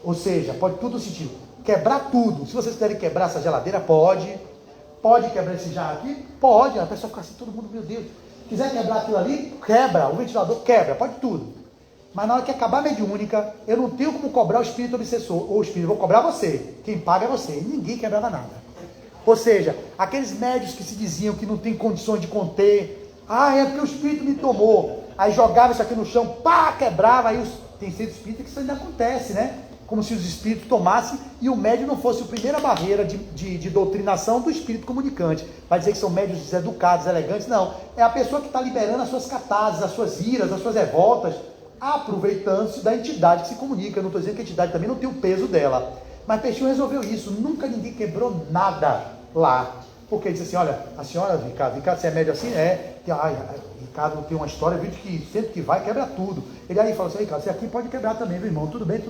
S2: Ou seja, pode tudo no sentido, quebrar tudo. Se vocês quiserem quebrar essa geladeira, pode. Pode quebrar esse jarro aqui? Pode. A pessoa fica assim, todo mundo, meu Deus. Quiser quebrar aquilo ali, quebra. O ventilador quebra, pode tudo. Mas na hora que acabar a mediúnica, eu não tenho como cobrar o espírito obsessor. Ou o espírito, vou cobrar você. Quem paga é você. E ninguém quebrava nada. Ou seja, aqueles médios que se diziam que não tem condições de conter. Ah, é porque o espírito me tomou. Aí jogava isso aqui no chão, pá, quebrava. Aí tem centro espírita que isso ainda acontece, né? Como se os espíritos tomassem e o médium não fosse a primeira barreira de doutrinação do espírito comunicante. Vai dizer que são médios deseducados, elegantes. Não. É a pessoa que está liberando as suas catarses, as suas iras, as suas revoltas, aproveitando-se da entidade que se comunica. Eu não estou dizendo que a entidade também não tem o peso dela. Mas Peixinho resolveu isso. Nunca ninguém quebrou nada lá. Porque ele disse assim, olha, a senhora, Ricardo, você é médio assim? Ricardo tem uma história, viu, que sempre que vai, quebra tudo. Ele aí fala assim, Ricardo, você aqui pode quebrar também, meu irmão, tudo bem.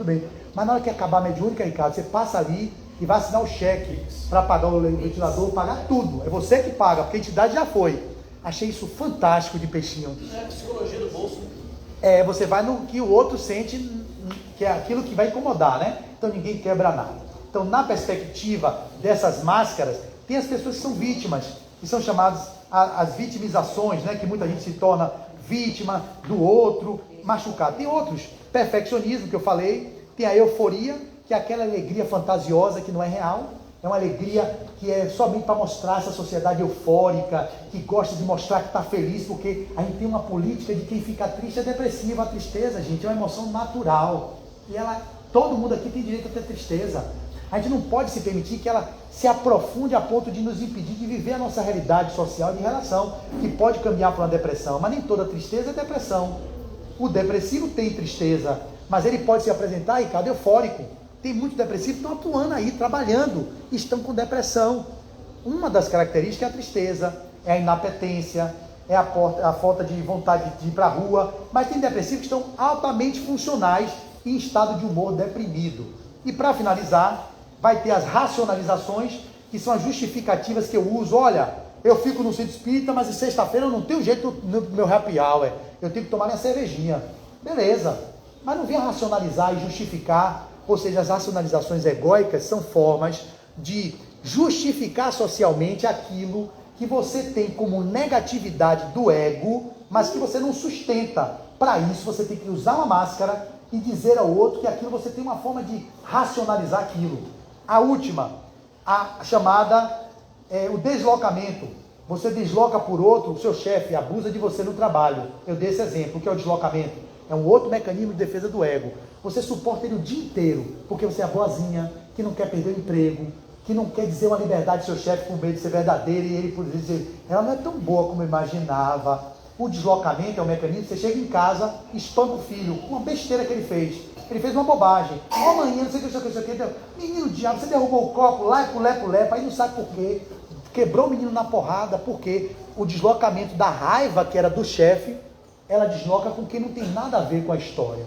S2: Mas na hora que acabar a mediúnica, Ricardo, você passa ali e vai assinar o cheque para pagar o ventilador, pagar tudo. É você que paga, porque a entidade já foi. Achei isso fantástico de Peixinho.
S3: É a psicologia do bolso.
S2: Você vai no que o outro sente, que é aquilo que vai incomodar, né? Então ninguém quebra nada. Então, na perspectiva dessas máscaras, tem as pessoas que são vítimas, que são chamadas as vitimizações, né? Que muita gente se torna vítima do outro, machucado. Tem outros, perfeccionismo, que eu falei, tem a euforia, que é aquela alegria fantasiosa que não é real, é uma alegria que é somente para mostrar essa sociedade eufórica, que gosta de mostrar que está feliz, porque a gente tem uma política de quem fica triste é depressivo. A tristeza, gente, é uma emoção natural, e todo mundo aqui tem direito a ter tristeza. A gente não pode se permitir que ela se aprofunde a ponto de nos impedir de viver a nossa realidade social de relação, que pode caminhar para uma depressão. Mas nem toda tristeza é depressão. O depressivo tem tristeza, mas ele pode se apresentar, Ricardo, eufórico. Tem muitos depressivos que estão atuando aí, trabalhando, estão com depressão. Uma das características é a tristeza, é a inapetência, é a falta de vontade de ir para a rua. Mas tem depressivos que estão altamente funcionais em estado de humor deprimido. E para finalizar, vai ter as racionalizações, que são as justificativas que eu uso. Olha, eu fico no centro espírita, mas em sexta-feira eu não tenho jeito no meu happy hour. Eu tenho que tomar minha cervejinha. Beleza. Mas não venha racionalizar e justificar. Ou seja, as racionalizações egóicas são formas de justificar socialmente aquilo que você tem como negatividade do ego, mas que você não sustenta. Para isso, você tem que usar uma máscara e dizer ao outro que aquilo você tem uma forma de racionalizar aquilo. A última, a chamada, o deslocamento. Você desloca por outro, o seu chefe abusa de você no trabalho. Eu dei esse exemplo, o que é o deslocamento? É um outro mecanismo de defesa do ego. Você suporta ele o dia inteiro, porque você é boazinha, que não quer perder o emprego, que não quer dizer uma liberdade do seu chefe com medo de ser verdadeira, e ele por dizer, ela não é tão boa como eu imaginava. O deslocamento é um mecanismo, você chega em casa, espanca o filho, uma besteira que ele fez. Ele fez uma bobagem. Ó, manhã, não sei o que. Menino diabo, você derrubou o copo lá e pulepa, aí não sabe por quê. Quebrou o menino na porrada, porque o deslocamento da raiva, que era do chefe, ela desloca com quem não tem nada a ver com a história.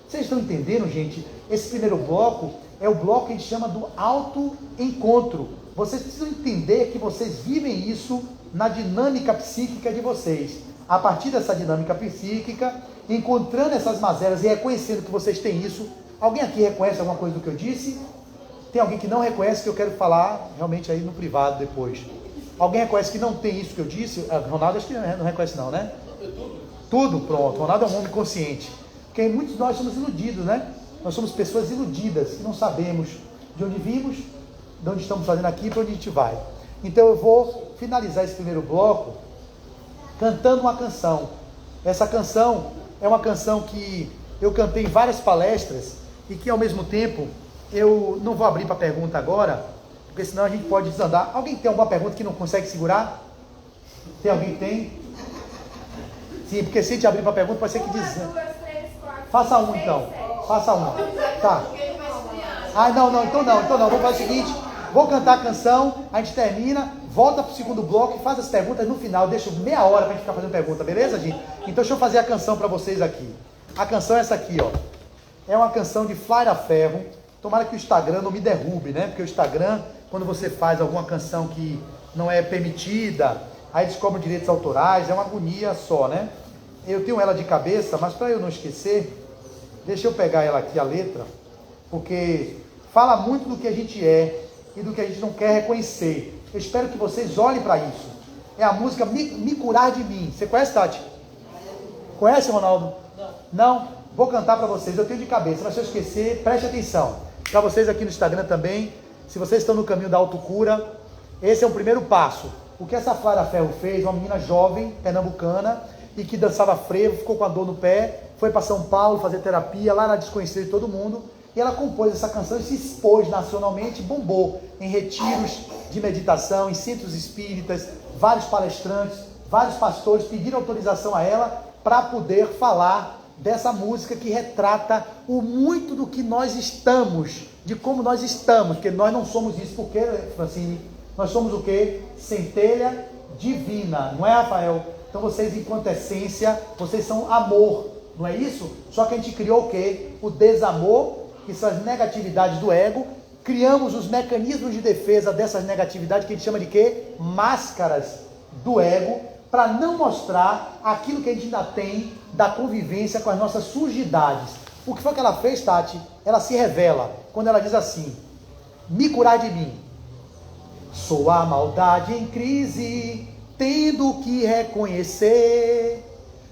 S2: Vocês estão entendendo, gente? Esse primeiro bloco é o bloco que a gente chama do autoencontro. Vocês precisam entender que vocês vivem isso na dinâmica psíquica de vocês. A partir dessa dinâmica psíquica, encontrando essas mazelas e reconhecendo que vocês têm isso. Alguém aqui reconhece alguma coisa do que eu disse? Tem alguém que não reconhece, que eu quero falar realmente aí no privado depois. Alguém reconhece que não tem isso que eu disse? Ronaldo acho que não reconhece não, né? Tudo, pronto. Ronaldo é um homem consciente. Porque muitos de nós somos iludidos, né? Nós somos pessoas iludidas, que não sabemos de onde vimos, de onde estamos fazendo aqui e para onde a gente vai. Então eu vou finalizar esse primeiro bloco cantando uma canção. Essa canção é uma canção que eu cantei em várias palestras e que ao mesmo tempo eu não vou abrir para pergunta agora, porque senão a gente pode desandar. Alguém tem alguma pergunta que não consegue segurar? Tem alguém que tem? Sim, porque se a gente abrir para pergunta pode ser que desanda. Faça um então. Faça um. Tá. Então não. Vamos fazer o seguinte. Vou cantar a canção, a gente termina, volta para o segundo bloco e faz as perguntas no final. Deixa meia hora para a gente ficar fazendo pergunta, beleza, gente? Então deixa eu fazer a canção para vocês aqui. A canção é essa aqui, ó. É uma canção de Flaira Ferro. Tomara que o Instagram não me derrube, né? Porque o Instagram, quando você faz alguma canção que não é permitida, aí eles cobram direitos autorais, é uma agonia só, né? Eu tenho ela de cabeça, mas para eu não esquecer, deixa eu pegar ela aqui, a letra, porque fala muito do que a gente é e do que a gente não quer reconhecer. Eu espero que vocês olhem para isso. É a música Me Curar de Mim. Você conhece, Tati? Conhece, Ronaldo? Não? Vou cantar para vocês, eu tenho de cabeça, mas se eu esquecer, preste atenção. Para vocês aqui no Instagram também, se vocês estão no caminho da autocura, esse é o primeiro passo. O que essa Flaira Ferro fez, uma menina jovem, pernambucana, e que dançava frevo, ficou com a dor no pé, foi para São Paulo fazer terapia, lá ela desconhecida de todo mundo, e ela compôs essa canção e se expôs nacionalmente, bombou em retiros de meditação, em centros espíritas, vários palestrantes, vários pastores pediram autorização a ela para poder falar dessa música que retrata o muito do que nós estamos, de como nós estamos, porque nós não somos isso, porque, Francine, Nós somos o quê? Centelha divina, não é, Rafael? Então vocês, enquanto essência, vocês são amor, não é isso? Só que a gente criou o quê? O desamor, que são as negatividades do ego. Criamos os mecanismos de defesa dessas negatividades, que a gente chama de quê? Máscaras do ego, para não mostrar aquilo que a gente ainda tem da convivência com as nossas sujidades. O que foi que ela fez, Tati? Ela se revela quando ela diz assim: me curar de mim. Sou a maldade em crise, tendo que reconhecer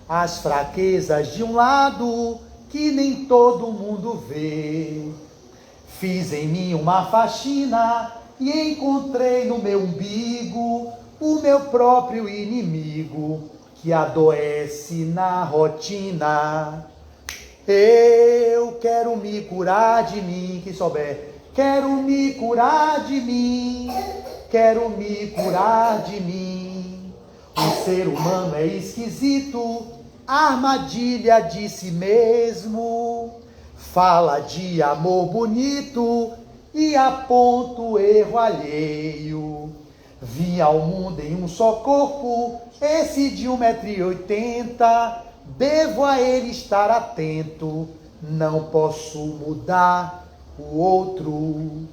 S2: as fraquezas de um lado que nem todo mundo vê. Fiz em mim uma faxina e encontrei no meu umbigo o meu próprio inimigo que adoece na rotina. Eu quero me curar de mim, quem souber. Quero me curar de mim, quero me curar de mim. O ser humano é esquisito, armadilha de si mesmo. Fala de amor bonito e aponta o erro alheio. Vim ao mundo em um só corpo, esse de 1,80 m. Devo a ele estar atento, não posso mudar o outro.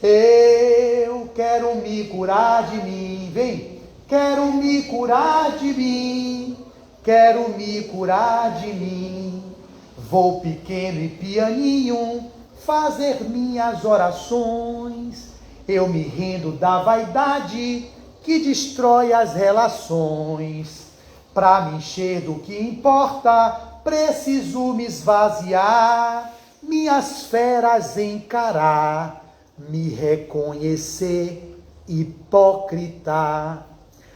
S2: Eu quero me curar de mim, vem. Quero me curar de mim, quero me curar de mim. Vou pequeno e pianinho fazer minhas orações. Eu me rendo da vaidade que destrói as relações. Pra me encher do que importa, preciso me esvaziar, minhas feras encarar, me reconhecer hipócrita.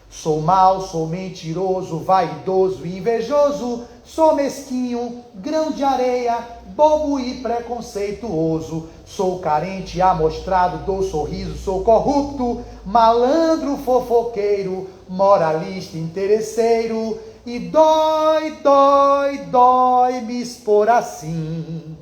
S2: Sou mau, sou mentiroso, vaidoso e invejoso, sou mesquinho, grão de areia, bobo e preconceituoso. Sou carente, amostrado, dou sorriso, sou corrupto, malandro, fofoqueiro, moralista, interesseiro. E dói, dói, dói me expor assim.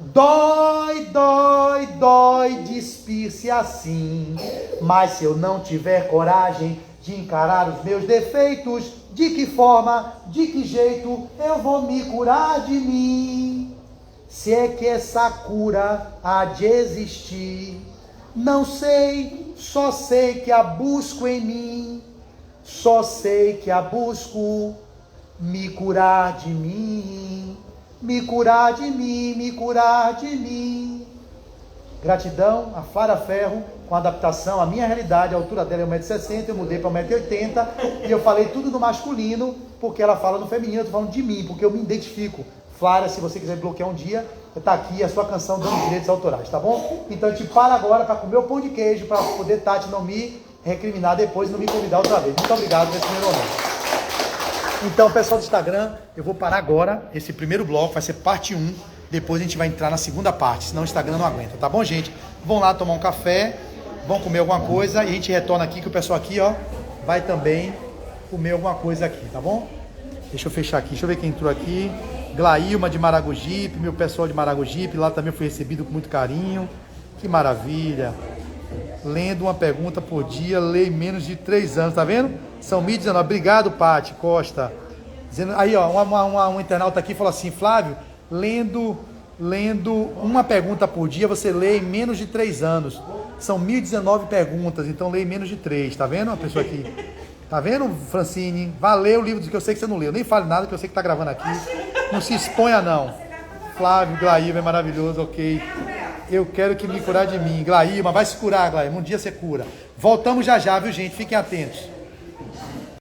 S2: Dói, dói, dói despir-se assim. Mas se eu não tiver coragem de encarar os meus defeitos, de que forma, de que jeito eu vou me curar de mim? Se é que essa cura há de existir, não sei, só sei que a busco em mim, só sei que a busco me curar de mim, me curar de mim, me curar de mim. Gratidão a Flávia Ferro, com a adaptação à minha realidade. A altura dela é 1,60 m, eu mudei para 1,80 m, e eu falei tudo no masculino, porque ela fala no feminino. Eu estou falando de mim, porque eu me identifico. Flávia, se você quiser bloquear um dia, está aqui a sua canção dando direitos autorais, tá bom? Então a gente para agora para comer o pão de queijo, para poder Tati não me recriminar depois e não me convidar outra vez. Muito obrigado nesse primeiro momento. Então, pessoal do Instagram, eu vou parar agora. Esse primeiro bloco vai ser parte 1. Depois a gente vai entrar na segunda parte, senão o Instagram não aguenta, tá bom, gente? Vão lá tomar um café, vão comer alguma coisa e a gente retorna aqui, que o pessoal aqui, ó, vai também comer alguma coisa aqui, tá bom? Deixa eu fechar aqui, deixa eu ver quem entrou aqui. Glailma de Maragogipe, meu pessoal de Maragogipe, lá também fui recebido com muito carinho. Que maravilha. Lendo uma pergunta por dia, leio menos de 3 anos, tá vendo? São 1.019. Obrigado, Pati Costa. Dizendo, aí, ó, um internauta aqui falou assim: Flávio, lendo uma pergunta por dia, você lê em menos de 3 anos. São 1.019 perguntas, então lê em menos de 3, tá vendo? Uma pessoa aqui. Tá vendo, Francine? Valeu o livro que eu sei que você não leu. Nem fale nada que eu sei que tá gravando aqui. Não se exponha, não. Flávio, Glailma é maravilhoso, ok. Eu quero que me curar de mim. Glailma, vai se curar, Glailma. Um dia você cura. Voltamos já já, viu, gente? Fiquem atentos.